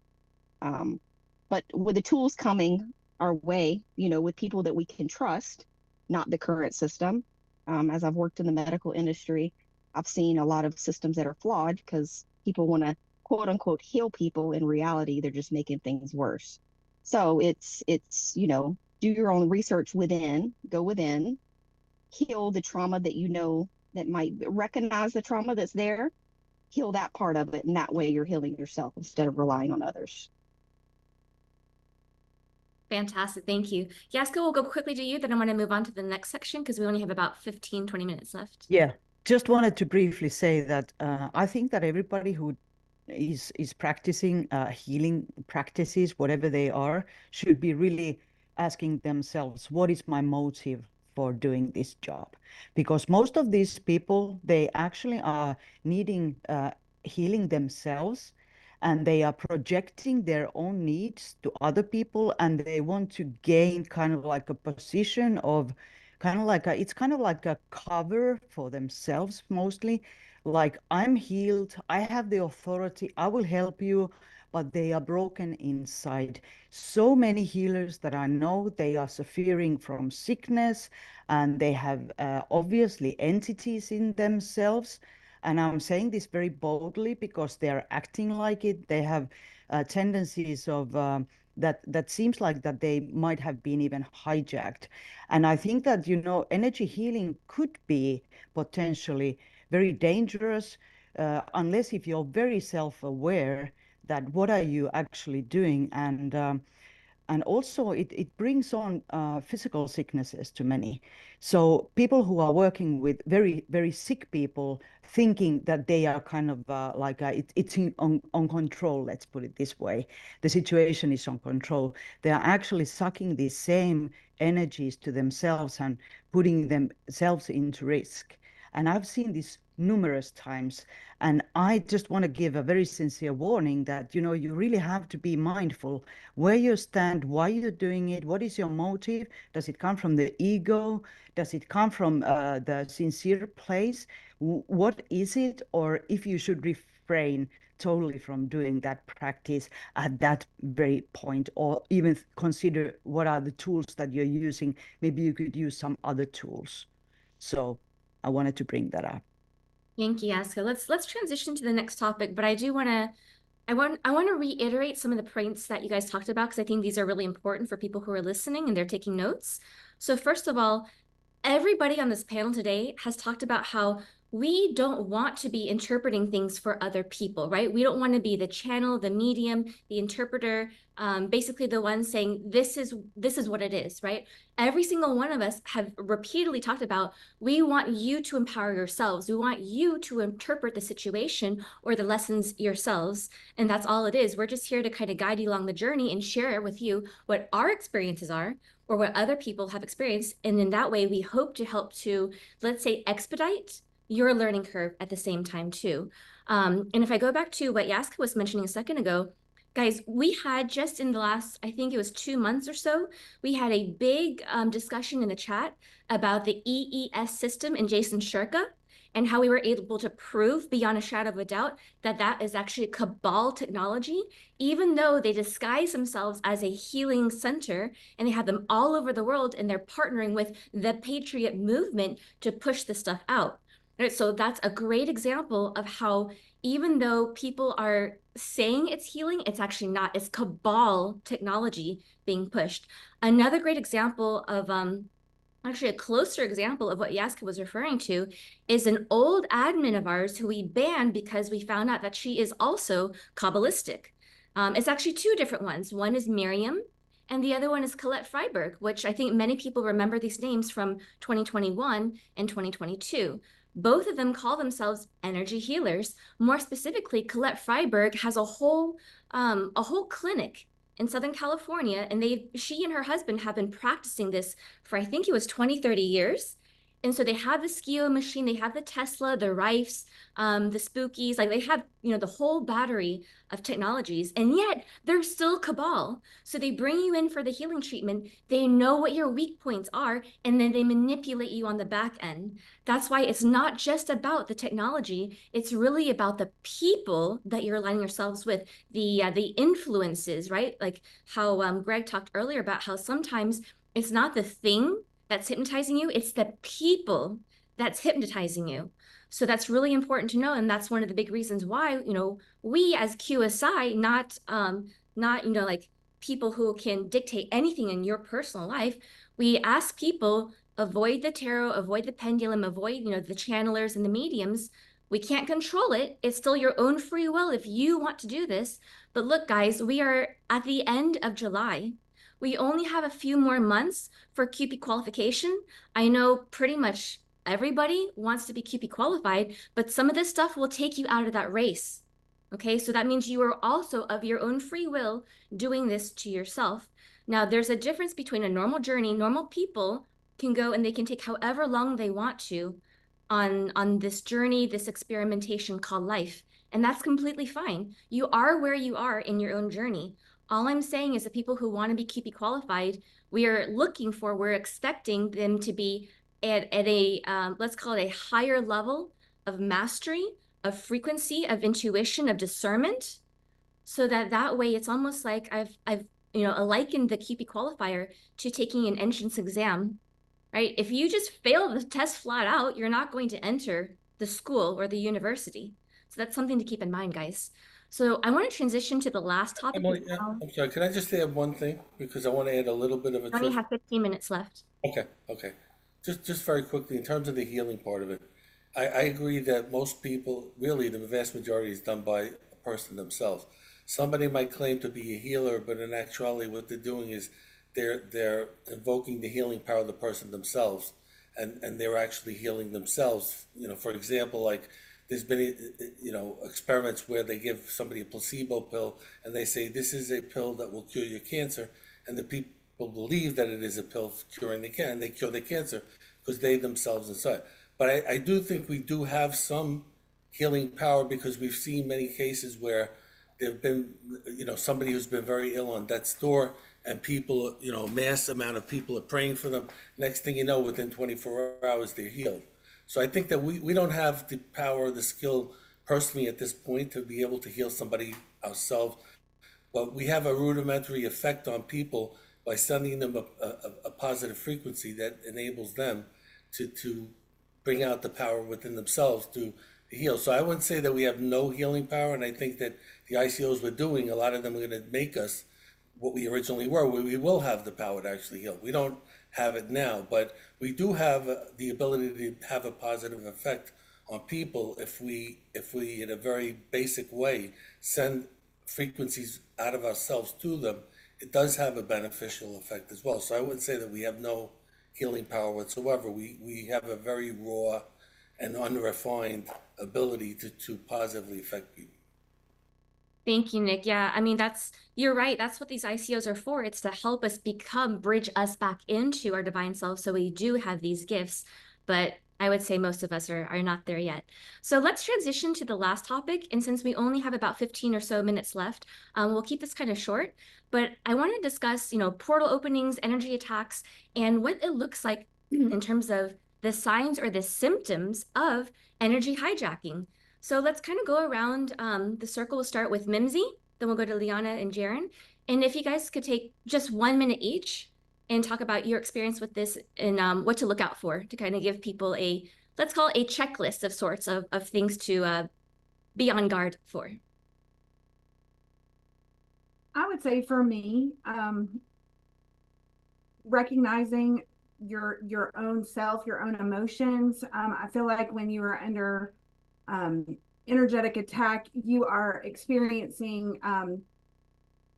But with the tools coming our way, with people that we can trust, not the current system. As I've worked in the medical industry, I've seen a lot of systems that are flawed because people want to quote unquote heal people. In reality, they're just making things worse. So it's do your own research within, go within, heal the trauma that might recognize the trauma that's there, heal that part of it, and that way you're healing yourself instead of relying on others. Fantastic. Thank you. Yaska, we'll go quickly to you. Then I'm going to move on to the next section because we only have about 15, 20 minutes left. Yeah, just wanted to briefly say that I think that everybody who is practicing healing practices, whatever they are, should be really asking themselves, what is my motive for doing this job? Because most of these people, they actually are needing healing themselves, and they are projecting their own needs to other people, and they want to gain kind of like a position of kind of like it's kind of like a cover for themselves mostly, like, I'm healed, I have the authority, I will help you, but they are broken inside. So many healers that I know, they are suffering from sickness, and they have obviously entities in themselves. And I'm saying this very boldly because they're acting like it. They have tendencies of that seems like that they might have been even hijacked. And I think that, energy healing could be potentially very dangerous, unless if you're very self-aware that what are you actually doing. And also it brings on physical sicknesses to many. So people who are working with very, very sick people, thinking that they are kind of it's on control, let's put it this way. The situation is on control. They are actually sucking these same energies to themselves and putting themselves into risk. And I've seen this numerous times. And I just want to give a very sincere warning that, you really have to be mindful where you stand, why you're doing it, what is your motive? Does it come from the ego? Does it come from the sincere place? What is it? Or if you should refrain totally from doing that practice at that very point, or even consider what are the tools that you're using. Maybe you could use some other tools. So I wanted to bring that up. Thank you, Yaska. Let's transition to the next topic, but I want to reiterate some of the points that you guys talked about because I think these are really important for people who are listening and they're taking notes. So first of all, everybody on this panel today has talked about how we don't want to be interpreting things for other people, right? We don't want to be the channel, the medium, the interpreter, basically the one saying, this is what it is, right? Every single one of us have repeatedly talked about, we want you to empower yourselves. We want you to interpret the situation or the lessons yourselves. And that's all it is. We're just here to kind of guide you along the journey and share with you what our experiences are, or what other people have experienced. And in that way, we hope to help to, let's say, expedite your learning curve at the same time too. And if I go back to what Yaska was mentioning a second ago, guys, we had just in the last, I think it was 2 months or so, we had a big discussion in the chat about the EES system in Jason Shirka, and how we were able to prove beyond a shadow of a doubt that that is actually cabal technology, even though they disguise themselves as a healing center and they have them all over the world and they're partnering with the Patriot movement to push this stuff out. Right, so that's a great example of how even though people are saying it's healing, it's actually not. It's cabal technology being pushed. Another great example of actually a closer example of what Yaska was referring to is an old admin of ours who we banned because we found out that she is also Kabbalistic. It's actually 2 different ones. One is Miriam, and the other one is Colette Freiberg, which I think many people remember these names from 2021 and 2022. Both of them call themselves energy healers. More specifically, Colette Freiberg has a whole clinic in Southern California, and she and her husband have been practicing this for, I think it was 20, 30 years. And so they have the Skio machine, they have the Tesla, the Rifes, the Spookies, like they have, the whole battery of technologies, and yet they're still cabal. So they bring you in for the healing treatment, they know what your weak points are, and then they manipulate you on the back end. That's why it's not just about the technology, it's really about the people that you're aligning yourselves with, the influences, right? Like how Greg talked earlier about how sometimes it's not the thing that's hypnotizing you, it's the people that's hypnotizing you. So that's really important to know. And that's one of the big reasons why, we as QSI, not like people who can dictate anything in your personal life, we ask people, avoid the tarot, avoid the pendulum, avoid, the channelers and the mediums. We can't control it. It's still your own free will if you want to do this. But look, guys, we are at the end of July. We only have a few more months for QP qualification. I know pretty much everybody wants to be QP qualified, but some of this stuff will take you out of that race. Okay, so that means you are also of your own free will doing this to yourself. Now, there's a difference between a normal journey. Normal people can go and they can take however long they want to on this journey, this experimentation called life. And that's completely fine. You are where you are in your own journey. All I'm saying is that people who want to be QP qualified, we're expecting them to be at a, let's call it a higher level of mastery, of frequency, of intuition, of discernment, so that way it's almost like I've likened the QP qualifier to taking an entrance exam, right? If you just fail the test flat out, you're not going to enter the school or the university. So that's something to keep in mind, guys. So I want to transition to the last topic. Emily, I'm sorry, can I just add one thing? Because I want to add a little bit of a We only twist. have 15 minutes left. Okay. Just very quickly, in terms of the healing part of it, I agree that most people, really the vast majority is done by a person themselves. Somebody might claim to be a healer, but in actuality what they're doing is they're invoking the healing power of the person themselves, and they're actually healing themselves. For example, like there's been experiments where they give somebody a placebo pill and they say this is a pill that will cure your cancer, and the people believe that it is a pill curing the cancer, and they cure the cancer because they themselves inside. But I do think we do have some healing power, because we've seen many cases where there've been, somebody who's been very ill on death's door, and people, a mass amount of people are praying for them. Next thing you know, within 24 hours, they're healed. So I think that we don't have the power or the skill personally at this point to be able to heal somebody ourselves, but we have a rudimentary effect on people by sending them a positive frequency that enables them to bring out the power within themselves to heal. So I wouldn't say that we have no healing power, and I think that the ICOs we're doing, a lot of them are going to make us what we originally were. We will have the power to actually heal. We don't have it now, but we do have the ability to have a positive effect on people if we in a very basic way send frequencies out of ourselves to them. It does have a beneficial effect as well. So I wouldn't say that we have no healing power whatsoever. We have a very raw and unrefined ability to positively affect people. Thank you, Nick. Yeah, I mean, you're right. That's what these ICOs are for. It's to help us bridge us back into our divine self. So we do have these gifts, but I would say most of us are not there yet. So let's transition to the last topic. And since we only have about 15 or so minutes left, we'll keep this kind of short, but I want to discuss, portal openings, energy attacks, and what it looks like in terms of the signs or the symptoms of energy hijacking. So let's kind of go around the circle. We'll start with Mimsy, then we'll go to Liana and Jaren. And if you guys could take just 1 minute each and talk about your experience with this and what to look out for to kind of give people let's call it a checklist of sorts of things to be on guard for. I would say for me, recognizing your own self, your own emotions. I feel like when you are under energetic attack, you are experiencing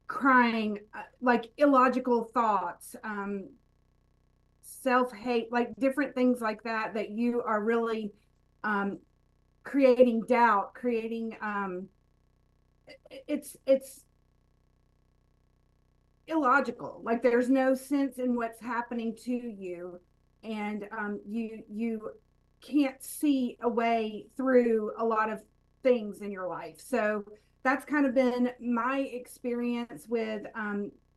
crying, like illogical thoughts, self-hate, like different things like that you are really creating doubt, creating it's illogical. Like there's no sense in what's happening to you, and you can't see a way through a lot of things in your life. So that's kind of been my experience with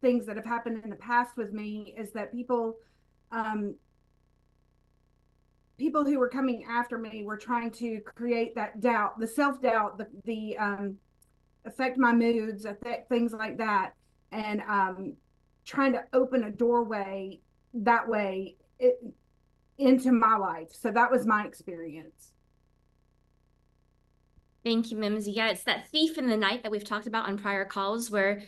things that have happened in the past with me, is that people who were coming after me were trying to create that doubt, the self-doubt, the affect my moods, affect things like that, and trying to open a doorway that way into my life. So that was my experience. Thank you, Mimsy. Yeah, it's that thief in the night that we've talked about on prior calls, where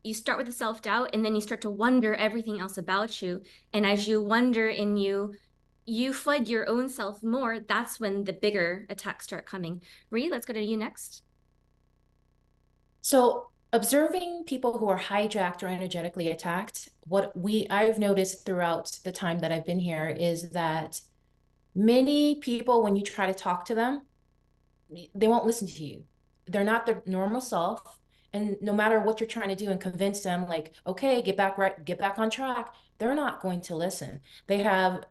you start with the self-doubt and then you start to wonder everything else about you. And as you wonder and you flood your own self more, that's when the bigger attacks start coming. Ree, let's go to you next. So observing people who are hijacked or energetically attacked, I've noticed throughout the time that I've been here is that many people, when you try to talk to them, they won't listen to you. They're not their normal self. And no matter what you're trying to do and convince them, like, okay, get back on track, they're not going to listen. They have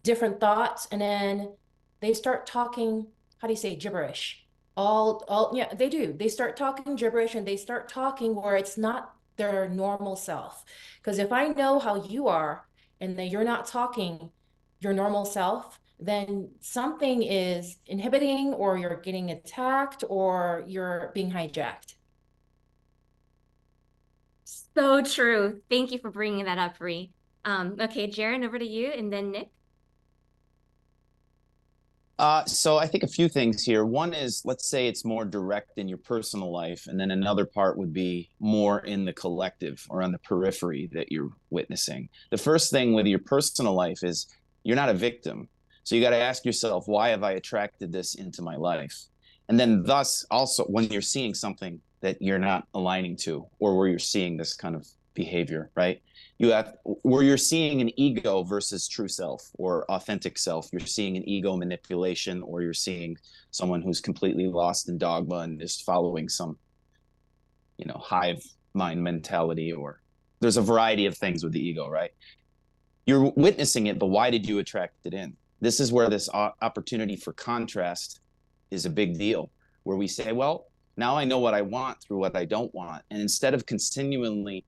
different thoughts, and then they start talking, how do you say, gibberish? Yeah, they do. They start talking gibberish, and they start talking where it's not their normal self. Because if I know how you are and that you're not talking your normal self, then something is inhibiting, or you're getting attacked, or you're being hijacked. So true. Thank you for bringing that up, Ree. Okay, Jaron, over to you, and then Nick. So I think a few things here. One is, let's say it's more direct in your personal life, and then another part would be more in the collective or on the periphery that you're witnessing. The first thing with your personal life is you're not a victim. So you got to ask yourself, why have I attracted this into my life? And then thus also when you're seeing something that you're not aligning to, or where you're seeing this kind of behavior, right? You have where you're seeing an ego versus true self or authentic self. You're seeing an ego manipulation, or you're seeing someone who's completely lost in dogma and just following some, hive mind mentality, or there's a variety of things with the ego, right? You're witnessing it, but why did you attract it in? This is where this opportunity for contrast is a big deal, where we say, well, now I know what I want through what I don't want. And instead of continually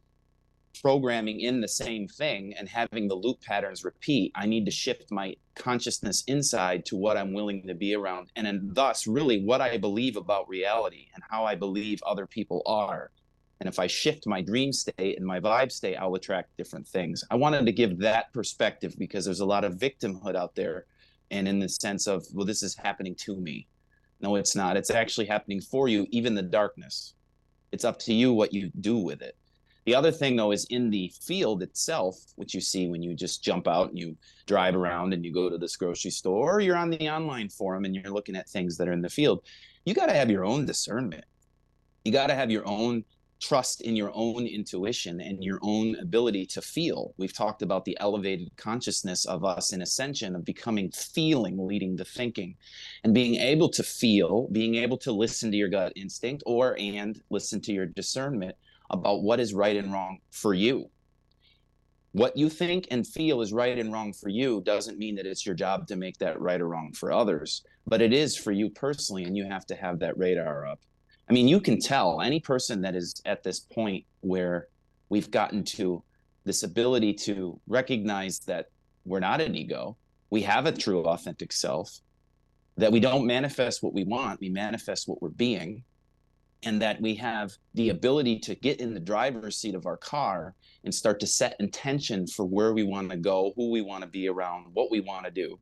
programming in the same thing and having the loop patterns repeat, I need to shift my consciousness inside to what I'm willing to be around, and thus really what I believe about reality and how I believe other people are. And if I shift my dream state and my vibe state, I'll attract different things. I wanted to give that perspective because there's a lot of victimhood out there, and in the sense of, well, this is happening to me. No, it's not. It's actually happening for you, even the darkness. It's up to you what you do with it. The other thing, though, is in the field itself, which you see when you just jump out and you drive around and you go to this grocery store, or you're on the online forum and you're looking at things that are in the field. You got to have your own discernment. You got to have your own trust in your own intuition and your own ability to feel. We've talked about the elevated consciousness of us in ascension, of becoming feeling, leading to thinking, and being able to feel, being able to listen to your gut instinct and listen to your discernment about what is right and wrong for you. What you think and feel is right and wrong for you doesn't mean that it's your job to make that right or wrong for others, but it is for you personally, and you have to have that radar up. I mean, you can tell any person that is at this point where we've gotten to this ability to recognize that we're not an ego, we have a true authentic self, that we don't manifest what we want, we manifest what we're being, and that we have the ability to get in the driver's seat of our car and start to set intention for where we want to go, who we want to be around, what we want to do.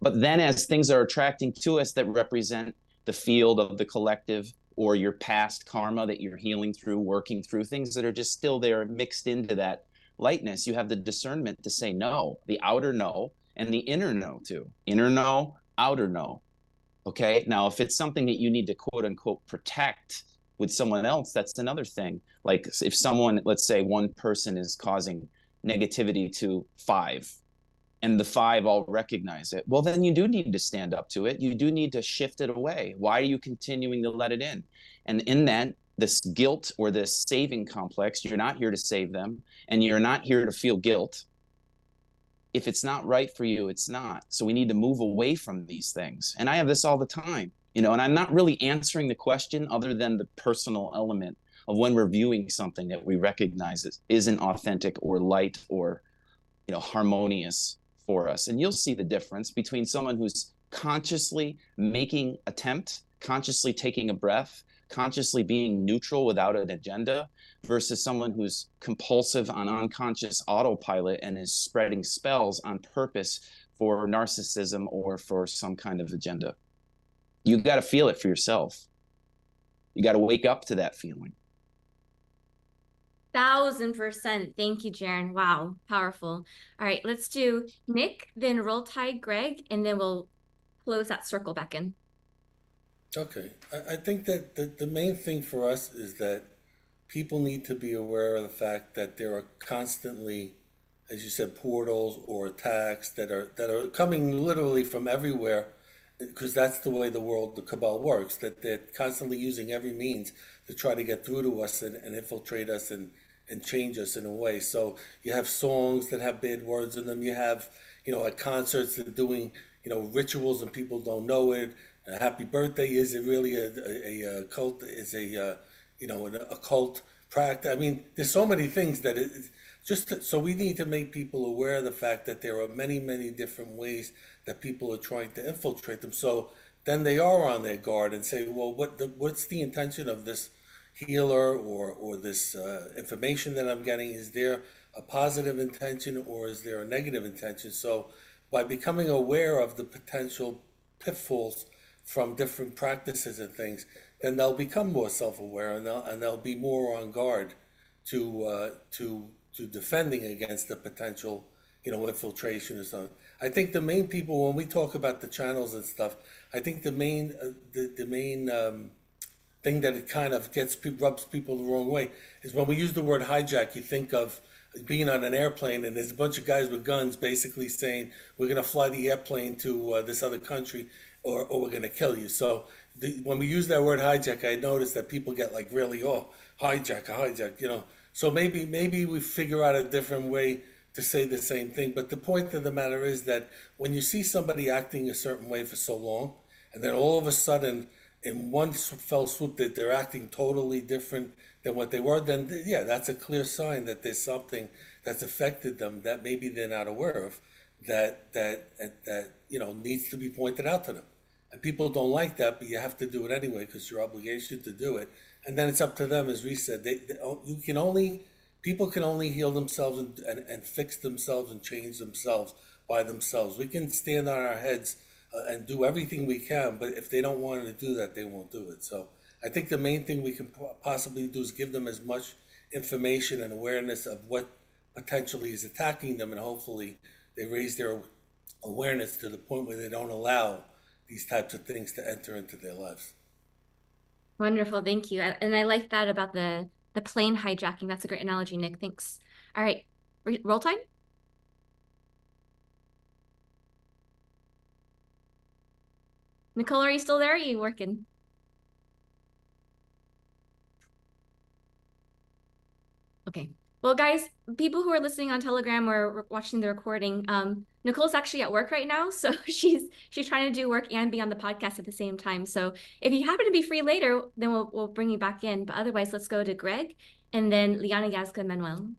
But then as things are attracting to us that represent the field of the collective, or your past karma that you're healing through, working through, things that are just still there mixed into that lightness, you have the discernment to say no, the outer no, and the inner no too. Inner no, outer no. Okay, now if it's something that you need to quote unquote protect with someone else, that's another thing. Like if someone, let's say one person is causing negativity to 5, and the 5 all recognize it, well, then you do need to stand up to it. You do need to shift it away. Why are you continuing to let it in? And in that, this guilt or this saving complex, you're not here to save them, and you're not here to feel guilt. If it's not right for you, it's not. So we need to move away from these things. And I have this all the time, and I'm not really answering the question other than the personal element of when we're viewing something that we recognize isn't authentic or light or, harmonious for us. And you'll see the difference between someone who's consciously making attempt, consciously taking a breath, consciously being neutral without an agenda, versus someone who's compulsive on unconscious autopilot and is spreading spells on purpose for narcissism or for some kind of agenda. You got to feel it for yourself. You got to wake up to that feeling. 1000%. Thank you, Jaron. Wow, powerful. All right, let's do Nick, then Roll Tide, Greg, and then we'll close that circle back in. Okay, I think that the main thing for us is that people need to be aware of the fact that there are constantly, as you said, portals or attacks that are coming literally from everywhere, because that's the way the world, the cabal works, that they're constantly using every means to try to get through to us and infiltrate us and change us in a way. So you have songs that have bad words in them. You have, at concerts that are doing, rituals and people don't know it. A happy birthday, is it really a cult? Is an occult practice? I mean, there's so many things that so we need to make people aware of the fact that there are many, many different ways that people are trying to infiltrate them. So then they are on their guard and say, well, what's the intention of this healer or this information that I'm getting? Is there a positive intention or is there a negative intention? So by becoming aware of the potential pitfalls from different practices and things, then they'll become more self-aware and they'll be more on guard to defending against the potential, infiltration or something. I think the main people, when we talk about the channels and stuff, I think the main thing that it kind of rubs people the wrong way is when we use the word hijack. You think of being on an airplane and there's a bunch of guys with guns basically saying, we're going to fly the airplane to this other country, or we're going to kill you. So when we use that word hijack, I notice that people get like really, hijack. So maybe we figure out a different way to say the same thing. But the point of the matter is that when you see somebody acting a certain way for so long, and then all of a sudden, in one fell swoop, that they're acting totally different than what they were, then yeah, that's a clear sign that there's something that's affected them that maybe they're not aware of, that needs to be pointed out to them. And people don't like that, but you have to do it anyway because it's your obligation to do it. And then it's up to them, as we said. People can only heal themselves and fix themselves and change themselves by themselves. We can stand on our heads and do everything we can, but if they don't want to do that, they won't do it. So I think the main thing we can possibly do is give them as much information and awareness of what potentially is attacking them, and hopefully they raise their awareness to the point where they don't allow these types of things to enter into their lives. Wonderful, thank you. And I like that about the plane hijacking. That's a great analogy, Nick. Thanks. All right, roll time. Nicole, are you still there? Or are you working? Okay. Well, guys, people who are listening on Telegram or watching the recording, Nicole's actually at work right now, so she's trying to do work and be on the podcast at the same time. So if you happen to be free later, then we'll bring you back in. But otherwise, let's go to Greg and then Liana, Yazka, and Manuel.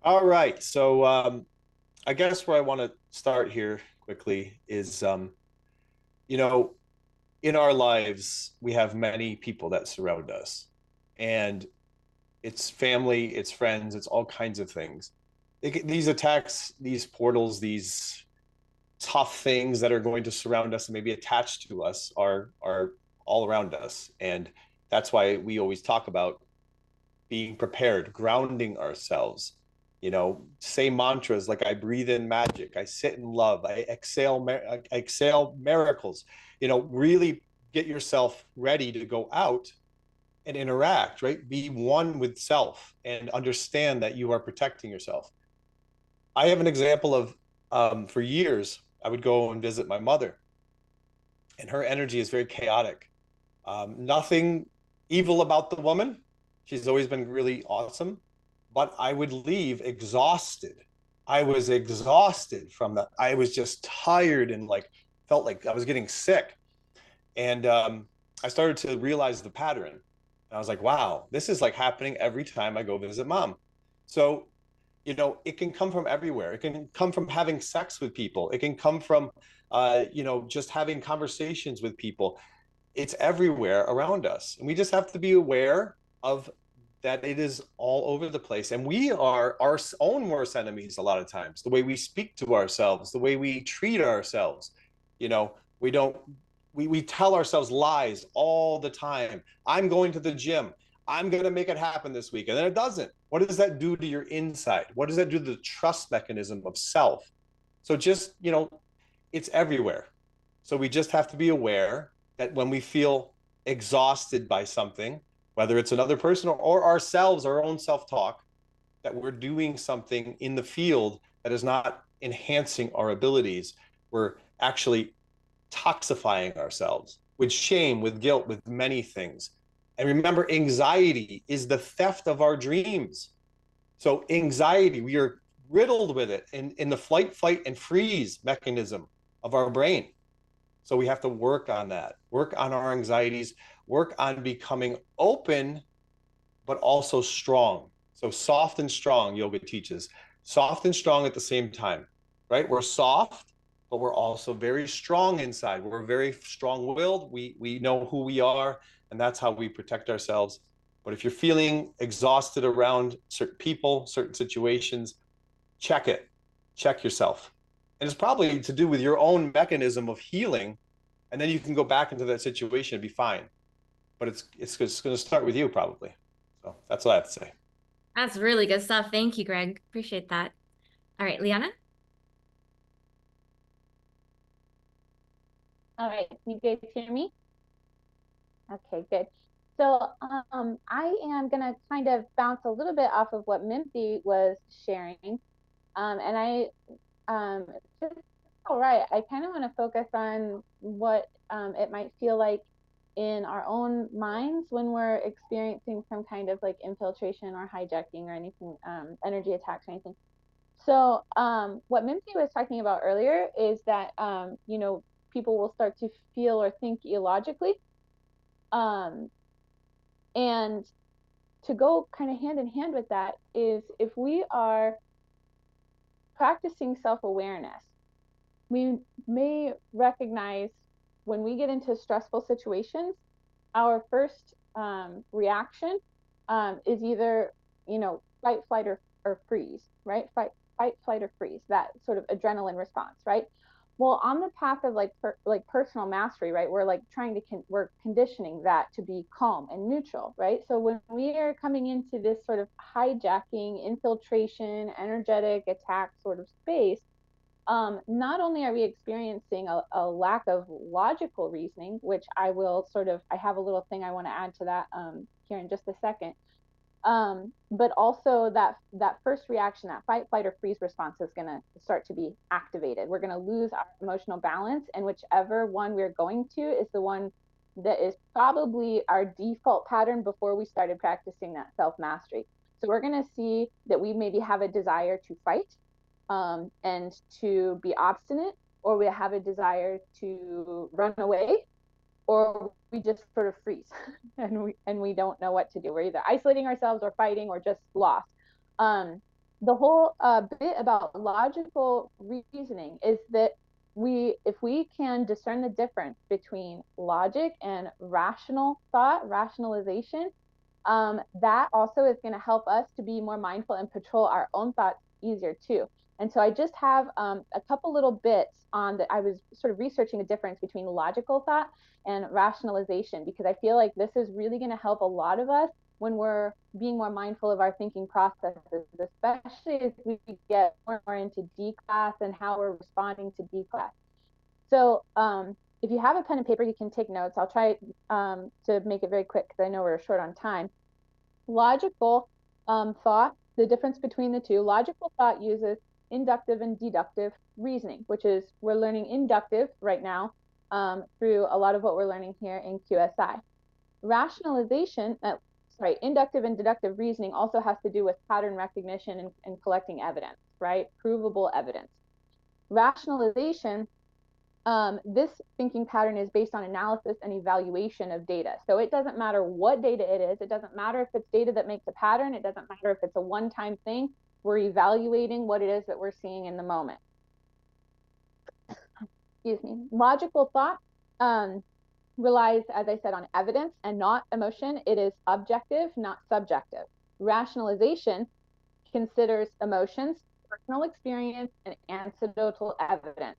All right. So I guess where I want to start here quickly is, in our lives, we have many people that surround us. And it's family, it's friends, it's all kinds of things. These attacks, these portals, these tough things that are going to surround us and maybe attached to us are all around us. And that's why we always talk about being prepared, grounding ourselves. Say mantras like I breathe in magic, I sit in love, I exhale miracles. Really get yourself ready to go out and interact, right? Be one with self and understand that you are protecting yourself. I have an example of, for years, I would go and visit my mother, and her energy is very chaotic. Nothing evil about the woman. She's always been really awesome, but I would leave exhausted. I was exhausted from that. I was just tired and felt like I was getting sick. And I started to realize the pattern. I was like, wow, this is happening every time I go visit mom. So, it can come from everywhere. It can come from having sex with people. It can come from, just having conversations with people. It's everywhere around us. And we just have to be aware of that. It is all over the place. And we are our own worst enemies a lot of times. The way we speak to ourselves, the way we treat ourselves, we tell ourselves lies all the time. I'm going to the gym. I'm going to make it happen this week. And then it doesn't. What does that do to your inside? What does that do to the trust mechanism of self? So just, it's everywhere. So we just have to be aware that when we feel exhausted by something, whether it's another person or ourselves, our own self-talk, that we're doing something in the field that is not enhancing our abilities. We're actually toxifying ourselves with shame, with guilt, with many things. And remember, anxiety is the theft of our dreams. So anxiety, we are riddled with it in the flight, fight, and freeze mechanism of our brain. So we have to work on that, work on our anxieties, work on becoming open, but also strong. So soft and strong, yoga teaches. Soft and strong at the same time, right? We're soft, but we're also very strong inside. We're very strong-willed. We know who we are, and that's how we protect ourselves. But if you're feeling exhausted around certain people, certain situations, check it. Check yourself. And it's probably to do with your own mechanism of healing, and then you can go back into that situation and be fine. But it's going to start with you probably. So that's what I have to say. That's really good stuff. Thank you, Greg. Appreciate that. All right, Liana. All right, you guys hear me? Okay, good. So I am gonna kind of bounce a little bit off of what Mimsy was sharing. And just all right, I kind of want to focus on what it might feel like in our own minds when we're experiencing some kind of like infiltration or hijacking or anything, energy attacks or anything. So what Mimsy was talking about earlier is that, you know, people will start to feel or think illogically. And to go kind of hand in hand with that is if we are practicing self-awareness, we may recognize when we get into stressful situations, our first reaction is either, you know, fight, flight, or freeze, right? Fight, flight, or freeze, that sort of adrenaline response, right? Well, on the path of like personal mastery, right? We're like trying to we're conditioning that to be calm and neutral, right? So when we are coming into this sort of hijacking, infiltration, energetic attack sort of space, not only are we experiencing a lack of logical reasoning, which I have a little thing I want to add to that here in just a second, but also that first reaction, that fight, flight, or freeze response is going to start to be activated. We're going to lose our emotional balance, and whichever one we're going to is the one that is probably our default pattern before we started practicing that self-mastery. So we're going to see that we maybe have a desire to fight and to be obstinate, or we have a desire to run away, or we just sort of freeze and we don't know what to do. We're either isolating ourselves or fighting or just lost. The whole bit about logical reasoning is that if we can discern the difference between logic and rational thought, rationalization, that also is going to help us to be more mindful and patrol our own thoughts easier too. And so I just have a couple little bits on that. I was sort of researching a difference between logical thought and rationalization, because I feel like this is really going to help a lot of us when we're being more mindful of our thinking processes, especially as we get more and more into D class and how we're responding to D class. So if you have a pen and paper, you can take notes. I'll try to make it very quick because I know we're short on time. Logical thought, the difference between the two, logical thought uses inductive and deductive reasoning, which is we're learning inductive right now through a lot of what we're learning here in QSI. Rationalization, inductive and deductive reasoning also has to do with pattern recognition and collecting evidence, right? Provable evidence. Rationalization, this thinking pattern is based on analysis and evaluation of data. So it doesn't matter what data it is. It doesn't matter if it's data that makes a pattern. It doesn't matter if it's a one-time thing. We're evaluating what it is that we're seeing in the moment. Excuse me. Logical thought relies, as I said, on evidence and not emotion. It is objective, not subjective. Rationalization considers emotions, personal experience, and anecdotal evidence.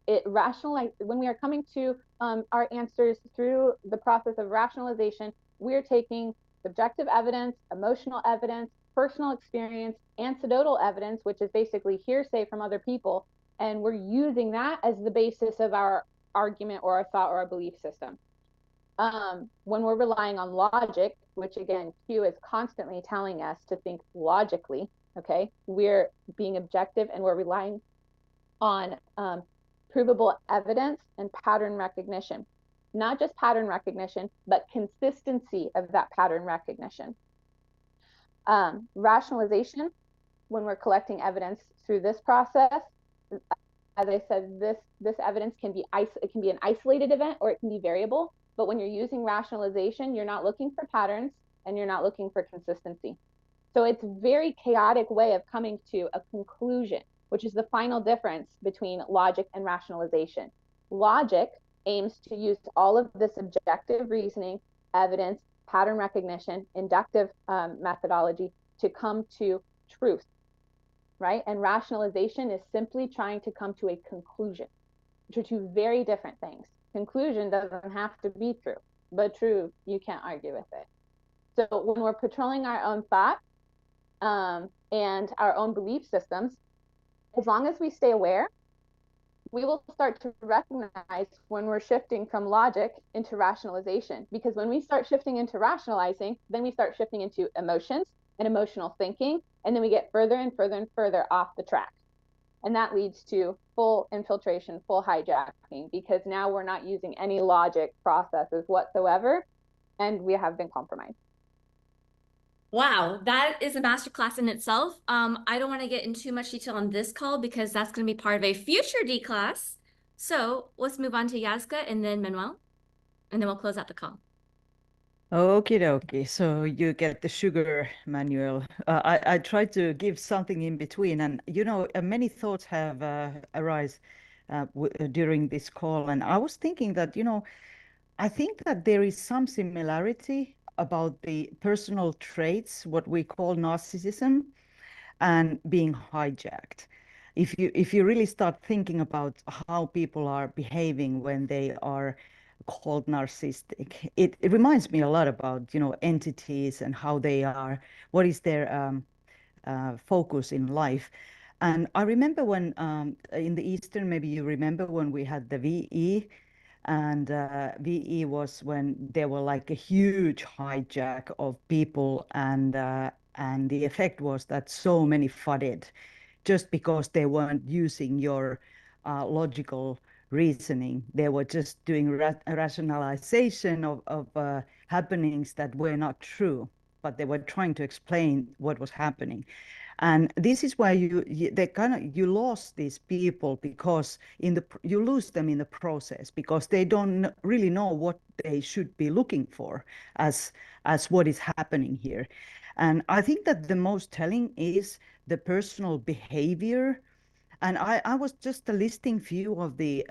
It rationalizes, when we are coming to our answers through the process of rationalization, we're taking subjective evidence, emotional evidence, personal experience, anecdotal evidence, which is basically hearsay from other people, and we're using that as the basis of our argument or our thought or our belief system. When we're relying on logic, which again, Q is constantly telling us to think logically, okay, we're being objective and we're relying on provable evidence and pattern recognition. Not just pattern recognition, but consistency of that pattern recognition. Rationalization, when we're collecting evidence through this process, as I said, this evidence can be an isolated event or it can be variable. But when you're using rationalization, you're not looking for patterns and you're not looking for consistency. So it's a very chaotic way of coming to a conclusion, which is the final difference between logic and rationalization. Logic aims to use all of this objective reasoning, evidence, pattern recognition, inductive methodology to come to truth, right? And rationalization is simply trying to come to a conclusion, which are two very different things. Conclusion doesn't have to be true, but true, you can't argue with it. So when we're patrolling our own thought and our own belief systems, as long as we stay aware, we will start to recognize when we're shifting from logic into rationalization. Because when we start shifting into rationalizing, then we start shifting into emotions and emotional thinking, and then we get further and further and further off the track. And that leads to full infiltration, full hijacking, because now we're not using any logic processes whatsoever, and we have been compromised. Wow, that is a masterclass in itself. I don't want to get into too much detail on this call because that's going to be part of a future D class. So let's move on to Yazka and then Manuel, and then we'll close out the call. Okie dokie. So you get the sugar manual. I tried to give something in between, and many thoughts have arise during this call, and I was thinking that I think that there is some similarity about the personal traits, what we call narcissism, and being hijacked. If you really start thinking about how people are behaving when they are called narcissistic, it reminds me a lot about entities and how they are, what is their focus in life. And I remember when in the Eastern, maybe you remember when we had the VE, and VE was when there were like a huge hijack of people, and the effect was that so many flooded just because they weren't using your logical reasoning. They were just doing rationalization of happenings that were not true, but they were trying to explain what was happening. And this is why you lost these people, because you lose them in the process because they don't really know what they should be looking for as what is happening here. And I think that the most telling is the personal behavior. And I was just listing few of the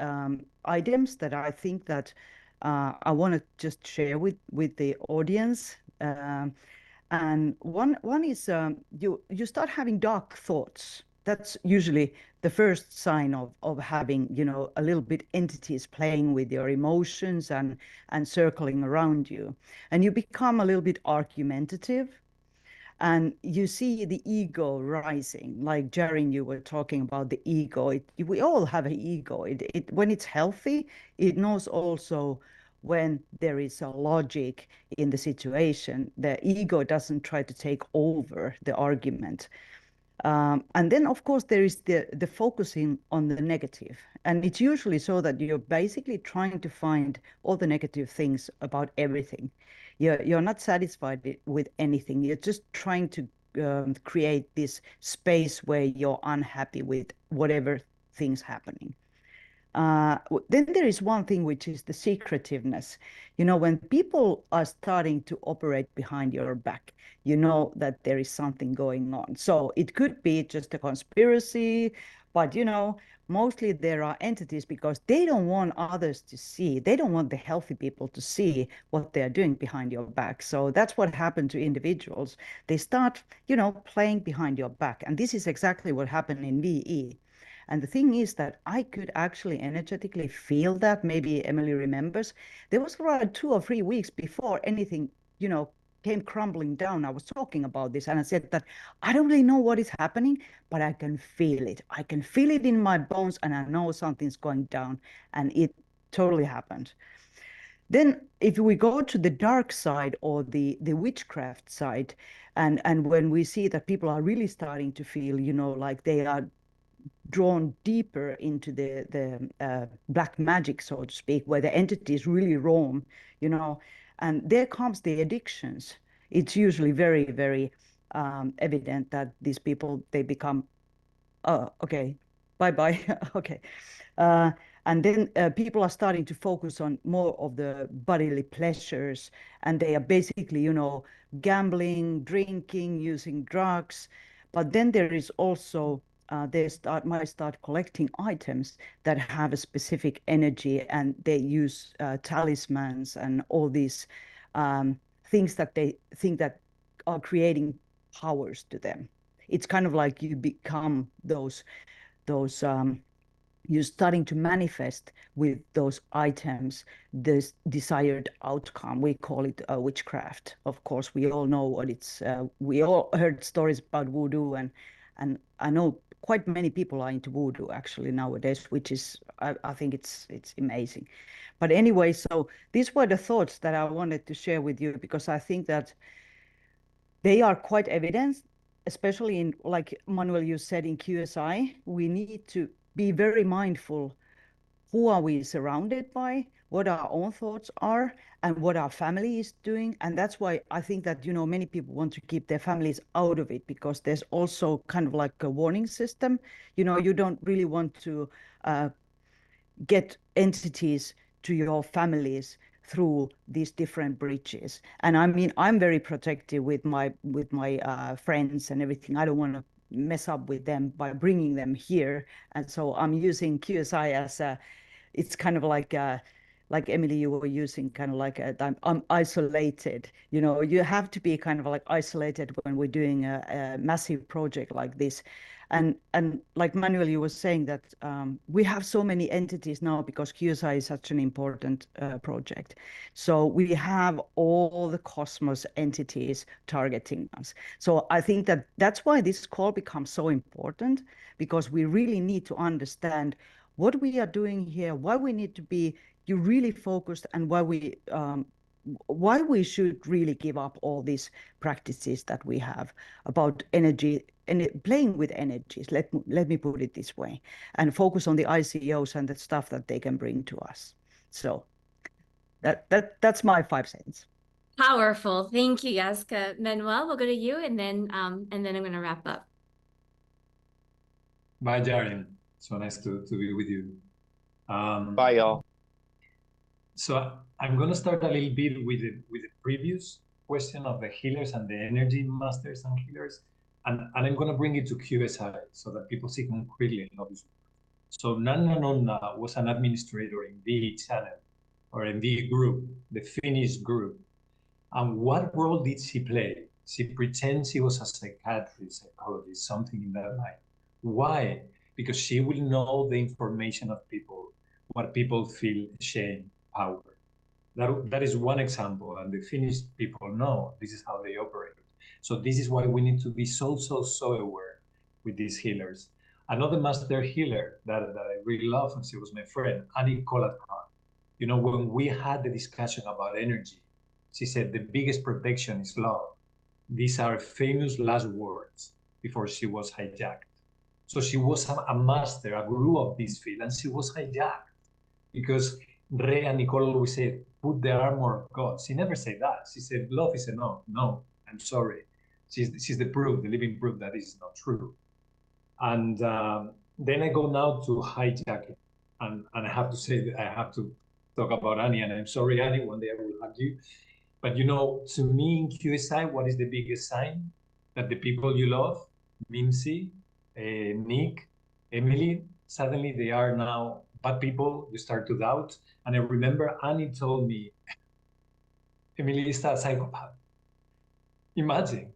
items that I think that I want to just share with the audience. And one is you start having dark thoughts. That's usually the first sign of having a little bit entities playing with your emotions and circling around you, and you become a little bit argumentative, and you see the ego rising. Like Jaren, you were talking about the ego. We all have an ego. When it's healthy, it knows also when there is a logic in the situation. The ego doesn't try to take over the argument. And then, of course, there is the focusing on the negative. And it's usually so that you're basically trying to find all the negative things about everything. You're not satisfied with anything. You're just trying to create this space where you're unhappy with whatever things happening. Then there is one thing, which is the secretiveness. When people are starting to operate behind your back, you know that there is something going on. So it could be just a conspiracy, but mostly there are entities because they don't want others to see. They don't want the healthy people to see what they're doing behind your back. So that's what happened to individuals. They start, playing behind your back. And this is exactly what happened in VE. And the thing is that I could actually energetically feel that. Maybe Emily remembers. There was around 2 or 3 weeks before anything, came crumbling down. I was talking about this and I said that I don't really know what is happening, but I can feel it. I can feel it in my bones and I know something's going down. And it totally happened. Then if we go to the dark side or the witchcraft side, and when we see that people are really starting to feel, like they are drawn deeper into the black magic, so to speak, where the entities really roam, and there comes the addictions. It's usually very, very evident that these people, they become, oh, okay, bye-bye, okay. Uh, and then people are starting to focus on more of the bodily pleasures, and they are basically, gambling, drinking, using drugs. But then there is also might start collecting items that have a specific energy, and they use talismans and all these things that they think that are creating powers to them. It's kind of like you become those you're starting to manifest with those items this desired outcome. We call it witchcraft. Of course, we all know what it's. We all heard stories about voodoo, and I know quite many people are into voodoo actually nowadays, which is I think it's amazing. But anyway, so these were the thoughts that I wanted to share with you because I think that they are quite evident, especially in, like Manuel, you said, in QSI. We need to be very mindful who are we surrounded by, what our own thoughts are, and what our family is doing. And that's why I think that, many people want to keep their families out of it because there's also kind of like a warning system. You don't really want to get entities to your families through these different bridges. And I mean, I'm very protective with my friends and everything. I don't want to mess up with them by bringing them here. And so I'm using QSI as it's kind of like Emily, you were using kind of like I'm isolated. You have to be kind of like isolated when we're doing a massive project like this. And like Manuel, you were saying that we have so many entities now because QSI is such an important project. So we have all the cosmos entities targeting us. So I think that that's why this call becomes so important, because we really need to understand what we are doing here, why we need to be really focused, and why we should really give up all these practices that we have about energy and playing with energies. Let me put it this way, and focus on the ICOs and the stuff that they can bring to us. So that's my 5 cents. Powerful. Thank you, Jessica. Manuel, we'll go to you, and then I'm going to wrap up. Bye, Jaren. So nice to be with you. Bye, y'all. So I'm going to start a little bit with the previous question of the healers and the energy masters and healers, and I'm going to bring it to QSI so that people see concretely, obviously. So Nanna Nonna was an administrator in the channel or in the group, the Finnish group. And what role did she play? She pretends she was a psychiatrist, psychologist, something in that line. Why? Because she will know the information of people, what people feel, shame, power. That is one example, and the Finnish people know this is how they operate. So this is why we need to be so aware with these healers. Another master healer that I really love, and she was my friend, Annie Colatkar. When we had the discussion about energy, she said the biggest protection is love. These are famous last words before she was hijacked. So she was a master, a guru of this field, and she was hijacked because Ray and Nicole always said, put the armor of God. She never said that. She said, love is enough. No, I'm sorry. She's the proof, the living proof that is not true. And then I go now to hijacking. And I have to say that I have to talk about Annie, and I'm sorry, Annie, one day I will hug you. But to me in QSI, what is the biggest sign? That the people you love, Mimsy, Nick, Emily, suddenly they are now bad people. You start to doubt. And I remember Annie told me, Emily is a psychopath. Imagine.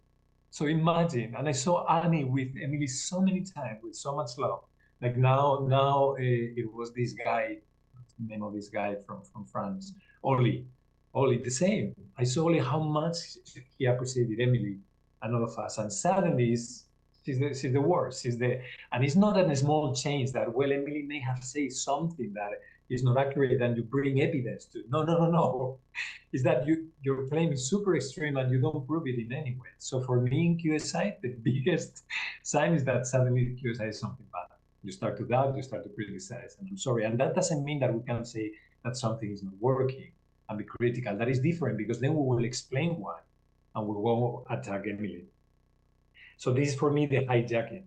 So imagine. And I saw Annie with Emily so many times with so much love. Like now it was this guy, the name of this guy from France, Oli, the same. I saw Oli how much he appreciated Emily and all of us. And suddenly she's the worst. And it's not a small change that, well, Emily may have said something that is not accurate and you bring evidence to. No, no, no, no. Is that your claim is super extreme and you don't prove it in any way. So for me in QSI, the biggest sign is that suddenly QSI is something bad. You start to doubt, you start to criticize, and I'm sorry. And that doesn't mean that we can say that something is not working and be critical. That is different, because then we will explain why and we will attack Emily. So this is for me the hijacking.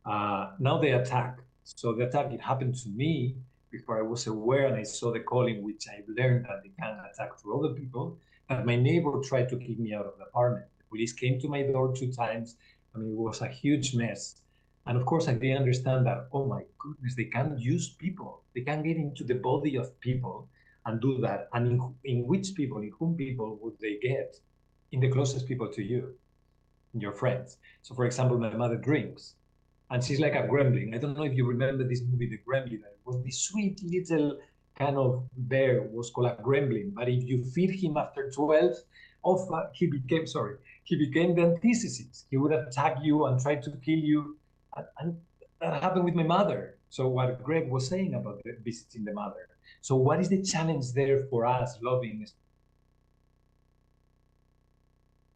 Now the attack. So the attack, it happened to me before I was aware, and I saw the calling, which I learned that they can attack to other people. That my neighbor tried to kick me out of the apartment. The police came to my door 2 times. I mean, it was a huge mess. And of course, I didn't understand that, oh my goodness, they can use people. They can get into the body of people and do that. And in which people, in whom people would they get? In the closest people to you, your friends. So for example, my mother drinks and she's like a gremlin. I don't know if you remember this movie, The Gremlin. It was this sweet little kind of bear, was called a gremlin. But if you feed him after 12, he became the antithesis. He would attack you and try to kill you. And that happened with my mother. So what Greg was saying about visiting the mother. So what is the challenge there for us loving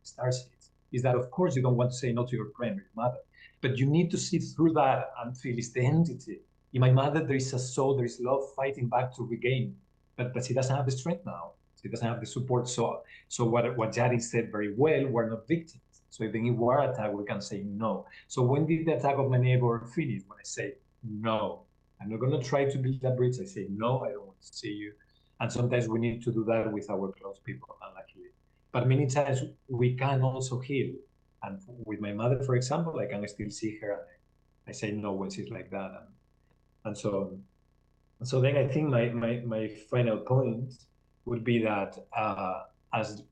starseeds? Is that, of course, you don't want to say no to your friend or your mother, but you need to see through that and feel it's the entity. In my mother, there is a soul, there is love fighting back to regain, but she doesn't have the strength now. She doesn't have the support. So what Jari said very well, we're not victims. So even if we're attacked, we can say no. So when did the attack of my neighbor finish? When I say no, I'm not going to try to build that bridge. I say no, I don't want to see you. And sometimes we need to do that with our close people, unluckily. But many times we can also heal. And with my mother, for example, I can still see her and I say no when she's like that. And so then I think my final point would be that, as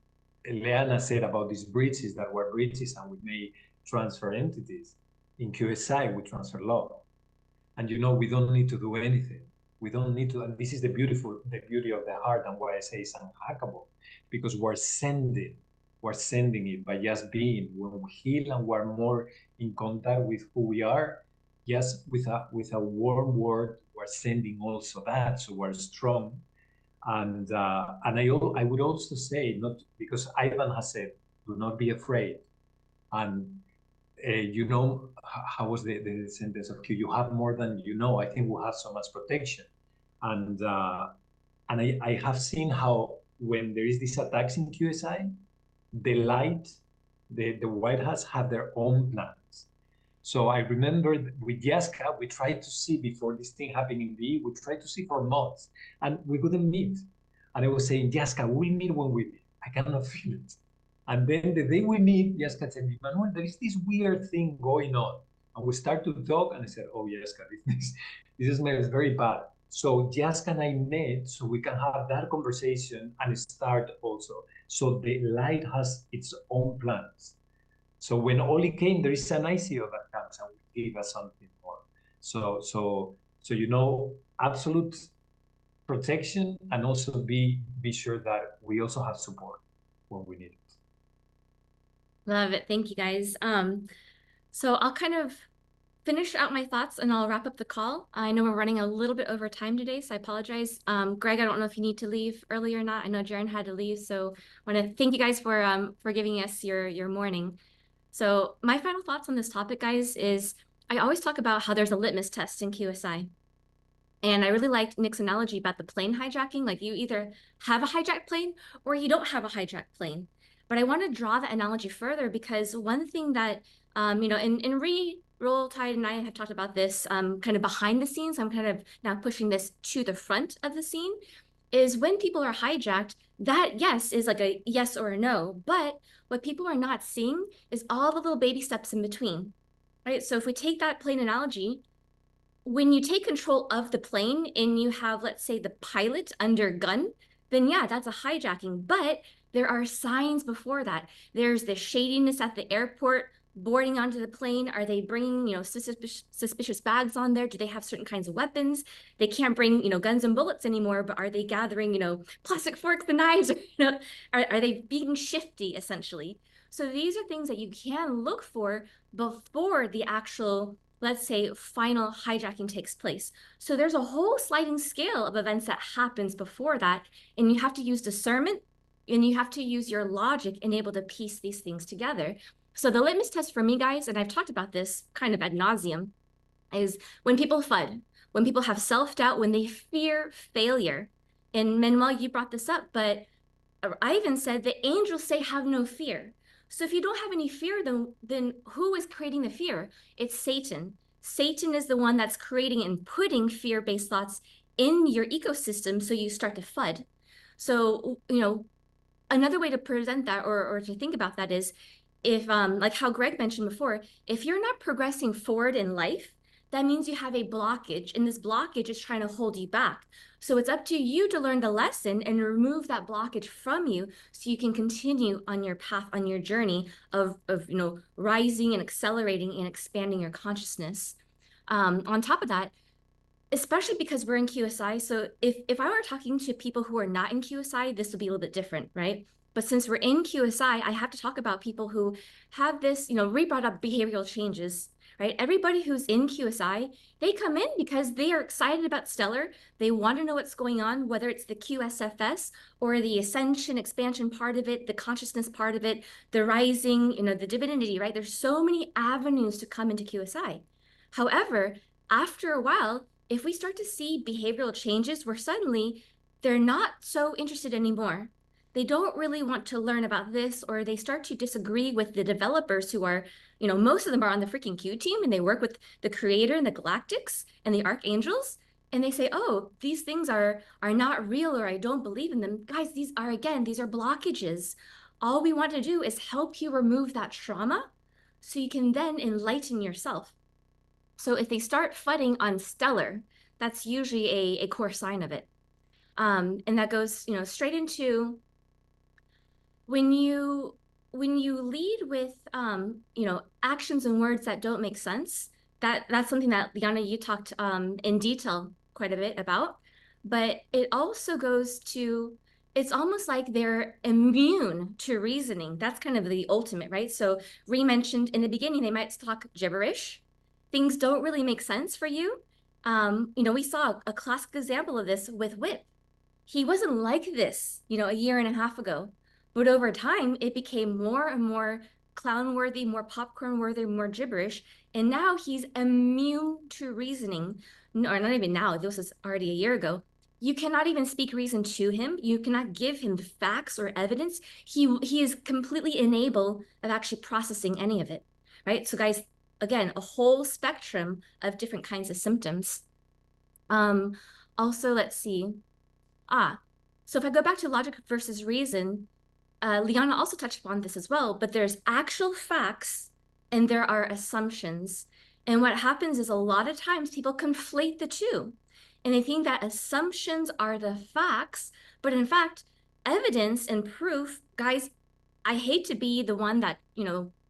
Leana said about these bridges, that were bridges and we may transfer entities. In QSI, we transfer love. And we don't need to do anything. We don't need to, and this is the beauty of the heart, and why I say it's unhackable, because we're sending it by just being. When we heal and we're more in contact with who we are, just with a warm word, we're sending also that, so we're strong. And I would also say, not because Ivan has said, do not be afraid. And how was the sentence of Q? You have more than you know. I think we have so much protection. And I have seen how when there is these attacks in QSI, the White House have their own plans. So I remember with Yaska, we tried to see before this thing happened in VE, we tried to see for months and we couldn't meet. And I was saying, Yaska, we'll meet when we meet. I cannot feel it. And then the day we meet, Yaska said, Manuel, there is this weird thing going on. And we start to talk and I said, oh, Yaska, this smells very bad. So Yaska and I met so we can have that conversation and start also. So the light has its own plans. So when Oli came, there is an ICO that comes and will give us something more. So absolute protection, and also be sure that we also have support when we need it. Love it. Thank you, guys. So I'll kind of finish out my thoughts and I'll wrap up the call. I know we're running a little bit over time today, so I apologize. Greg, I don't know if you need to leave early or not. I know Jaren had to leave, so I want to thank you guys for giving us your morning. So my final thoughts on this topic, guys, is I always talk about how there's a litmus test in QSI. And I really liked Nick's analogy about the plane hijacking. Like, you either have a hijacked plane or you don't have a hijacked plane. But I want to draw the analogy further, because one thing that, in Roll Tide and I have talked about this kind of behind the scenes, I'm kind of now pushing this to the front of the scene, is when people are hijacked, that yes is like a yes or a no. But what people are not seeing is all the little baby steps in between, right? So if we take that plane analogy, when you take control of the plane and you have, let's say, the pilot under gun, then yeah, that's a hijacking. But there are signs before that. There's the shadiness at the airport, boarding onto the plane. Are they bringing, suspicious bags on there? Do they have certain kinds of weapons? They can't bring, guns and bullets anymore, but are they gathering, plastic forks and knives? Are they being shifty, essentially? So these are things that you can look for before the actual let's say, final hijacking takes place. So there's a whole sliding scale of events that happens before that, and you have to use discernment, and you have to use your logic and able to piece these things together. So the litmus test for me, guys, and I've talked about this kind of ad nauseum, is when people FUD, when people have self-doubt, when they fear failure. And Manuel, you brought this up, but I even said the angels say have no fear. So if you don't have any fear, then who is creating the fear? It's Satan. Satan is the one that's creating and putting fear-based thoughts in your ecosystem, so you start to FUD. So, another way to present that or to think about that is if, like how Greg mentioned before, if you're not progressing forward in life, that means you have a blockage, and this blockage is trying to hold you back. So it's up to you to learn the lesson and remove that blockage from you so you can continue on your path, on your journey of rising and accelerating and expanding your consciousness. On top of that, especially because we're in QSI, so if I were talking to people who are not in QSI, this would be a little bit different, right? But since we're in QSI, I have to talk about people who have this, Ree brought up behavioral changes, right? Everybody who's in QSI, they come in because they are excited about Stellar. They want to know what's going on, whether it's the QSFS or the ascension, expansion part of it, the consciousness part of it, the rising, the divinity, right? There's so many avenues to come into QSI. However, after a while, if we start to see behavioral changes where suddenly they're not so interested anymore, they don't really want to learn about this, or they start to disagree with the developers who are, most of them are on the freaking Q team and they work with the creator and the galactics and the archangels. And they say, oh, these things are not real, or I don't believe in them. Guys, these are blockages. All we want to do is help you remove that trauma so you can then enlighten yourself. So if they start FUDing on Stellar, that's usually a core sign of it. And that goes, straight into when you lead with, actions and words that don't make sense. That's something that Liana, you talked in detail quite a bit about. But it also goes to, it's almost like they're immune to reasoning. That's kind of the ultimate, right? So Ree mentioned in the beginning, they might talk gibberish. Things don't really make sense for you. We saw a classic example of this with Whip. He wasn't like this, a year and a half ago, but over time it became more and more clown worthy, more popcorn worthy, more gibberish. And now he's immune to reasoning. No, or not even now, this was already a year ago. You cannot even speak reason to him. You cannot give him facts or evidence. He is completely unable of actually processing any of it, right? So guys, again, a whole spectrum of different kinds of symptoms. Also, let's see. So if I go back to logic versus reason, Liana also touched upon this as well, but there's actual facts and there are assumptions. And what happens is a lot of times people conflate the two. And they think that assumptions are the facts, but in fact, evidence and proof, guys, I hate to be the one that,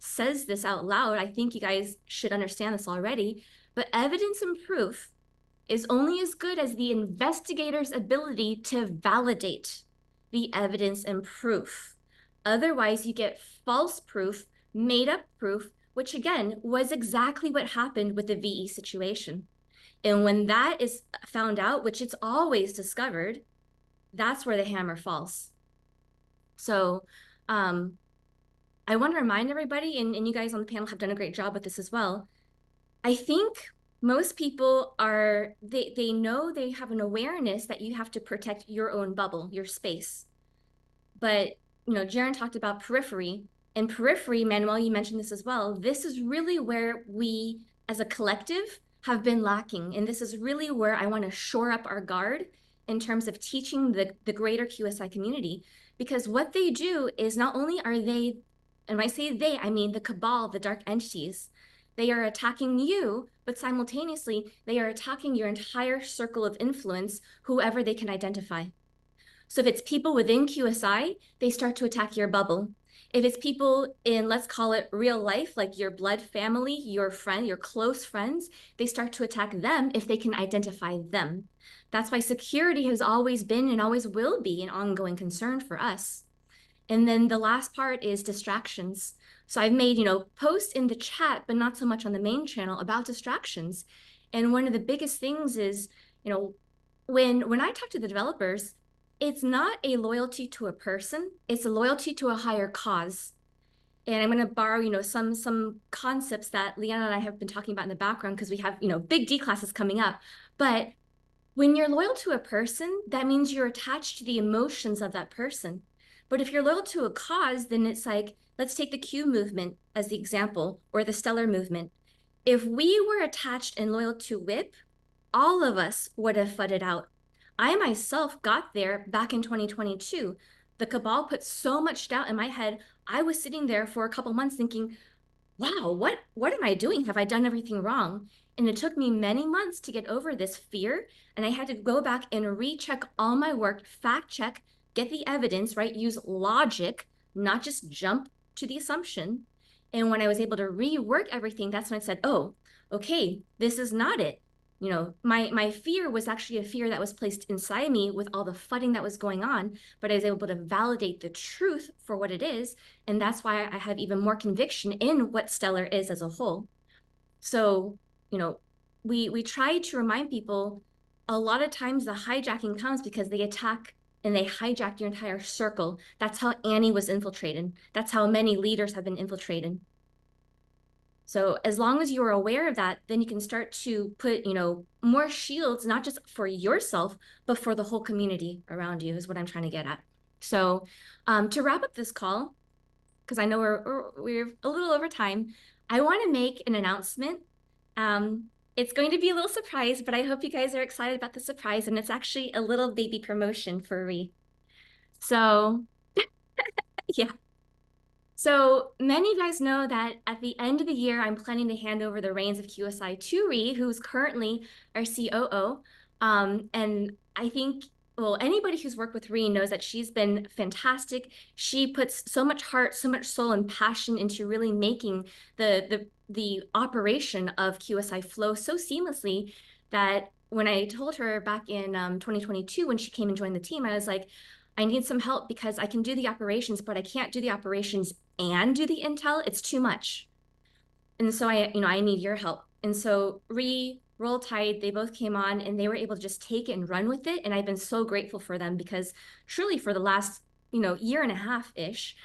says this out loud. I think you guys should understand this already, but evidence and proof is only as good as the investigator's ability to validate the evidence and proof. Otherwise, you get false proof, made up proof, which again was exactly what happened with the VE situation. And when that is found out, which it's always discovered, that's where the hammer falls. So I want to remind everybody, and you guys on the panel have done a great job with this as well. I think most people they know, they have an awareness that you have to protect your own bubble, your space. But, Jaren talked about periphery. And periphery, Manuel, you mentioned this as well. This is really where we, as a collective, have been lacking. And this is really where I want to shore up our guard in terms of teaching the greater QSI community. Because what they do is not only are they, and when I say they, I mean the cabal, the dark entities, they are attacking you, but simultaneously, they are attacking your entire circle of influence, whoever they can identify. So if it's people within QSI, they start to attack your bubble. If it's people in, let's call it real life, like your blood family, your friend, your close friends, they start to attack them if they can identify them. That's why security has always been and always will be an ongoing concern for us. And then the last part is distractions. So I've made, posts in the chat, but not so much on the main channel about distractions. And one of the biggest things is, when I talk to the developers, it's not a loyalty to a person, it's a loyalty to a higher cause. And I'm going to borrow, some concepts that Leanna and I have been talking about in the background because we have, big D classes coming up. But when you're loyal to a person, that means you're attached to the emotions of that person. But if you're loyal to a cause, then it's like, let's take the Q movement as the example, or the stellar movement. If we were attached and loyal to WHIP, all of us would have fudded out. I myself got there back in 2022. The cabal put so much doubt in my head. I was sitting there for a couple months thinking, wow, what am I doing? Have I done everything wrong? And it took me many months to get over this fear. And I had to go back and recheck all my work, fact check, get the evidence, right? Use logic, not just jump to the assumption. And when I was able to rework everything, that's when I said, oh, okay, this is not it. My fear was actually a fear that was placed inside me with all the fudding that was going on, but I was able to validate the truth for what it is. And that's why I have even more conviction in what Stellar is as a whole. So, we try to remind people a lot of times the hijacking comes because they attack and they hijack your entire circle. That's how Annie was infiltrated. That's how many leaders have been infiltrated. So as long as you're aware of that, then you can start to put, more shields, not just for yourself, but for the whole community around you is what I'm trying to get at. So to wrap up this call, because I know we're a little over time, I want to make an announcement. It's going to be a little surprise, but I hope you guys are excited about the surprise. And it's actually a little baby promotion for Ree. So yeah. So many of you guys know that at the end of the year, I'm planning to hand over the reins of QSI to Ree, who's currently our COO. And I think, well, anybody who's worked with Ree knows that she's been fantastic. She puts so much heart, so much soul and passion into really making the operation of QSI flow so seamlessly that when I told her back in 2022, when she came and joined the team, I was like, I need some help because I can do the operations, but I can't do the operations and do the intel. It's too much. And so I need your help. And so Roll Tide, they both came on and they were able to just take it and run with it. And I've been so grateful for them because truly for the last, year and a half-ish,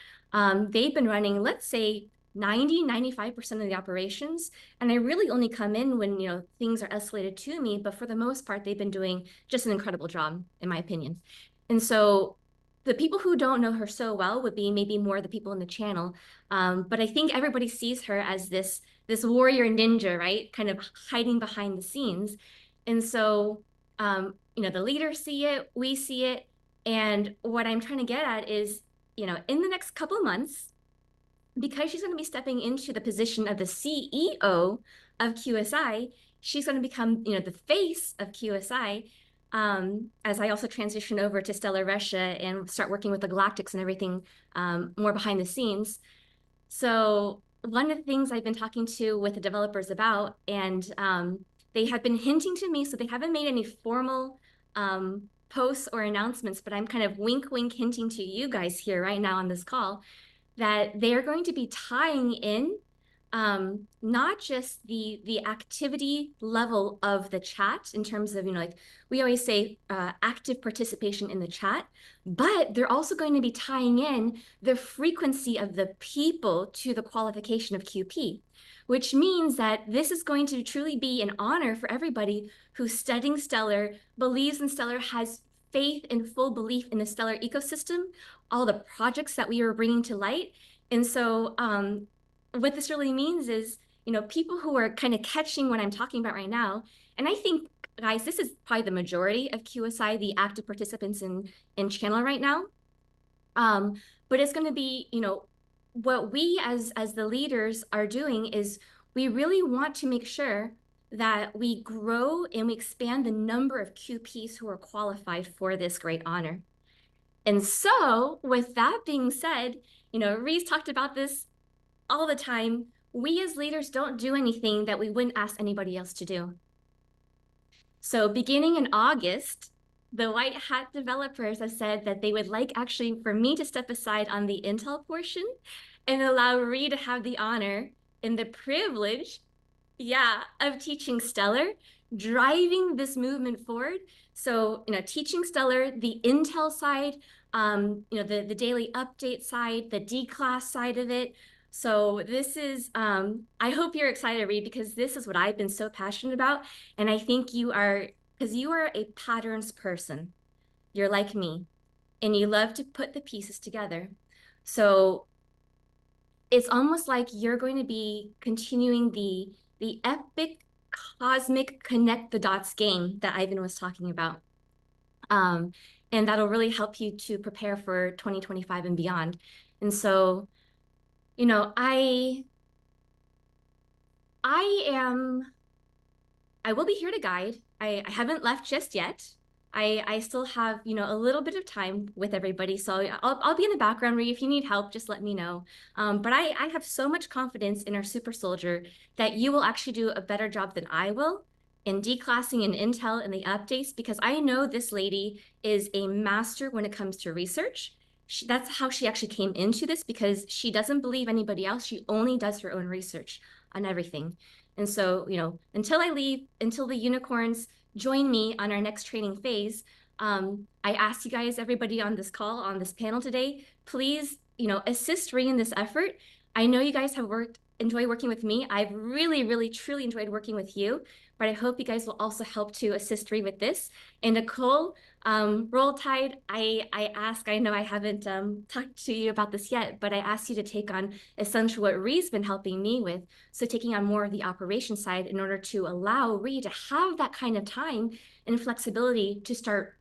they've been running, let's say 95% of the operations. And I really only come in when, things are escalated to me, but for the most part, they've been doing just an incredible job, in my opinion. And so the people who don't know her so well would be maybe more the people in the channel. But I think everybody sees her as this warrior ninja, right? Kind of hiding behind the scenes. And so, the leaders see it, we see it. And what I'm trying to get at is, in the next couple of months, because she's going to be stepping into the position of the CEO of QSI, she's going to become, the face of QSI. As I also transition over to Stellar Russia and start working with the Galactics and everything more behind the scenes. So one of the things I've been talking to with the developers about, and they have been hinting to me, so they haven't made any formal posts or announcements, but I'm kind of wink, wink hinting to you guys here right now on this call that they are going to be tying in not just the activity level of the chat in terms of, like we always say, active participation in the chat, but they're also going to be tying in the frequency of the people to the qualification of QP, which means that this is going to truly be an honor for everybody who's studying Stellar, believes in Stellar, has faith and full belief in the Stellar ecosystem, all the projects that we are bringing to light. And so what this really means is, people who are kind of catching what I'm talking about right now, and I think, guys, this is probably the majority of QSI, the active participants in channel right now. But it's going to be, what we as the leaders are doing is we really want to make sure that we grow and we expand the number of QPs who are qualified for this great honor. And so with that being said, Reese talked about this all the time. We as leaders don't do anything that we wouldn't ask anybody else to do. So beginning in August, the White Hat developers have said that they would like actually for me to step aside on the Intel portion and allow Ree to have the honor and the privilege, of teaching Stellar, driving this movement forward. So, teaching Stellar, the Intel side, the daily update side, the D-class side of it. So this is, I hope you're excited, Reed, because this is what I've been so passionate about. And I think you are, because you are a patterns person. You're like me, and you love to put the pieces together. So it's almost like you're going to be continuing the epic cosmic connect the dots game that Ivan was talking about. And that'll really help you to prepare for 2025 and beyond. And so, I will be here to guide. I haven't left just yet. I still have, a little bit of time with everybody. So I'll be in the background, Ree. If you need help, just let me know. But I have so much confidence in our super soldier that you will actually do a better job than I will in declassing and intel and the updates, because I know this lady is a master when it comes to research. That's how she actually came into this, because she doesn't believe anybody else. She only does her own research on everything. And so, until I leave, until the unicorns join me on our next training phase, I ask you guys, everybody on this call, on this panel today, please, assist Ree in this effort. I know you guys have enjoyed working with me. I've really, really, truly enjoyed working with you, but I hope you guys will also help to assist Ree with this. And Nicole, Roll Tide, I know I haven't talked to you about this yet, but I asked you to take on essentially what Ree's been helping me with. So taking on more of the operation side in order to allow Ree to have that kind of time and flexibility to start,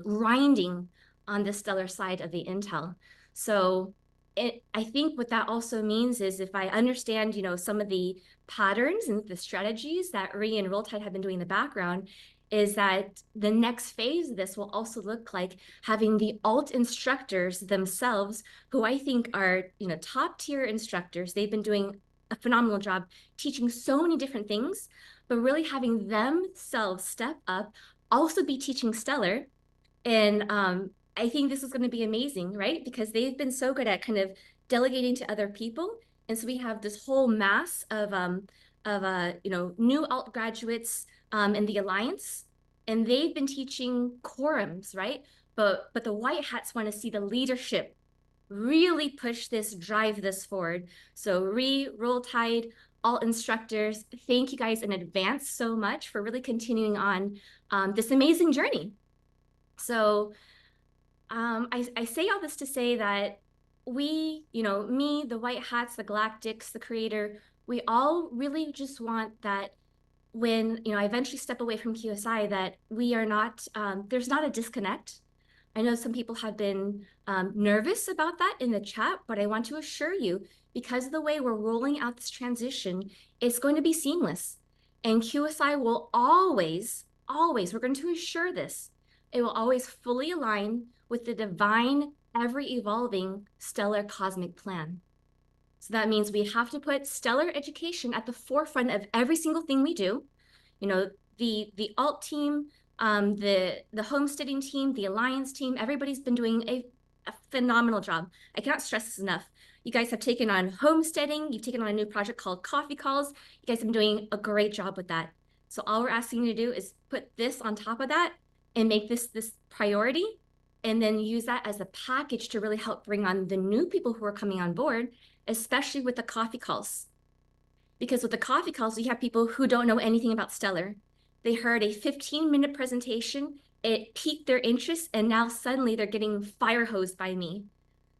grinding on the Stellar side of the Intel. So I think what that also means is, if I understand, some of the patterns and the strategies that Ree and Roll Tide have been doing in the background, is that the next phase of this will also look like having the alt instructors themselves, who I think are, top tier instructors. They've been doing a phenomenal job teaching so many different things, but really having themselves step up, also be teaching Stellar. And I think this is going to be amazing, right? Because they've been so good at kind of delegating to other people. And so we have this whole mass of new alt graduates in the Alliance, and they've been teaching quorums, right? But the white hats want to see the leadership really push this, drive this forward. So Roll Tide, all instructors, thank you guys in advance so much for really continuing on this amazing journey. So I say all this to say that we, me, the white hats, the galactics, the creator, we all really just want that when, I eventually step away from QSI, that we are not, there's not a disconnect. I know some people have been nervous about that in the chat, but I want to assure you, because of the way we're rolling out this transition, it's going to be seamless. And QSI will always, we're going to assure this, it will always fully align with the divine, ever-evolving stellar cosmic plan. So that means we have to put stellar education at the forefront of every single thing we do. The alt team, the homesteading team, the alliance team, everybody's been doing a phenomenal job. I cannot stress this enough. You guys have taken on homesteading. You've taken on a new project called Coffee Calls. You guys have been doing a great job with that. So all we're asking you to do is put this on top of that and make this priority, and then use that as a package to really help bring on the new people who are coming on board, especially with the coffee calls. Because with the coffee calls, we have people who don't know anything about Stellar. They heard a 15-minute presentation, it piqued their interest, and now suddenly they're getting fire hosed by me.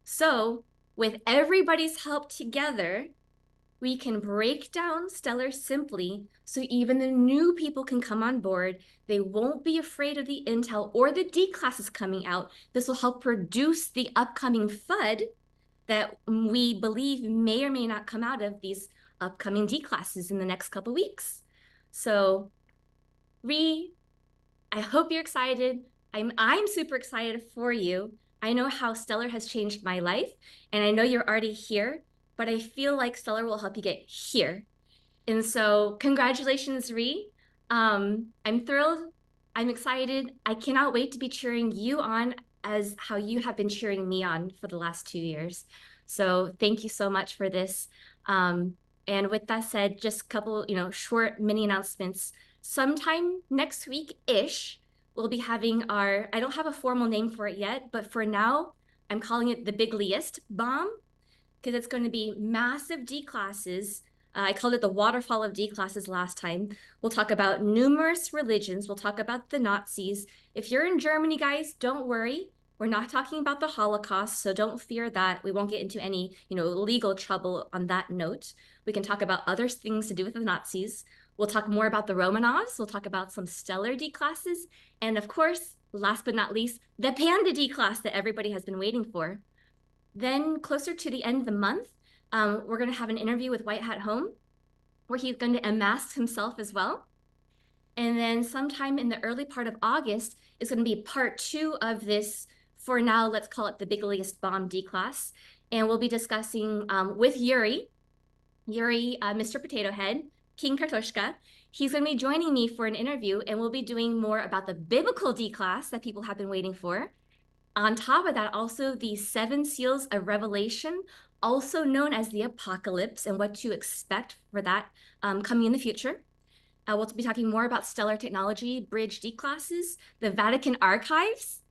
So with everybody's help together, we can break down Stellar simply so even the new people can come on board. They won't be afraid of the Intel or the D classes coming out. This will help produce the upcoming FUD that we believe may or may not come out of these upcoming D classes in the next couple weeks. So, Ree, I hope you're excited. I'm super excited for you. I know how Stellar has changed my life, and I know you're already here, but I feel like Stellar will help you get here. And so congratulations, Ree. I'm thrilled. I'm excited. I cannot wait to be cheering you on as how you have been cheering me on for the last 2 years. So thank you so much for this. And with that said, just a couple, short mini announcements. Sometime next week-ish, we'll be having our, I don't have a formal name for it yet, but for now, I'm calling it the Bigliest Bomb, because it's going to be massive D classes. I called it the waterfall of D classes last time. We'll talk about numerous religions. We'll talk about the Nazis. If you're in Germany, guys, don't worry. We're not talking about the Holocaust, so don't fear that. We won't get into any, legal trouble on that note. We can talk about other things to do with the Nazis. We'll talk more about the Romanovs. We'll talk about some stellar D classes. And of course, last but not least, the Panda D class that everybody has been waiting for. Then closer to the end of the month, we're going to have an interview with White Hat Home, where he's going to unmask himself as well. And then sometime in the early part of August is going to be part 2 of this, for now, let's call it the Bigliest Bomb D class. And we'll be discussing with Yuri, Mr. Potato Head, King Kartoshka. He's going to be joining me for an interview, and we'll be doing more about the biblical D class that people have been waiting for. On top of that, also the 7 seals of Revelation, also known as the Apocalypse, and what to expect for that coming in the future. We'll be talking more about stellar technology, bridge D classes, the Vatican archives,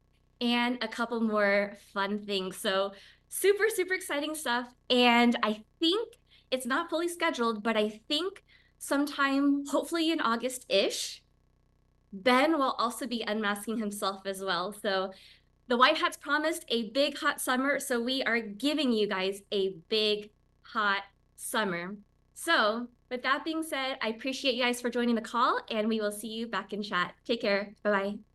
and a couple more fun things. So super, super exciting stuff. And I think it's not fully scheduled, but I think sometime, hopefully in August-ish, Ben will also be unmasking himself as well. So the White Hats promised a big hot summer, so we are giving you guys a big hot summer. So with that being said, I appreciate you guys for joining the call, and we will see you back in chat. Take care. Bye-bye.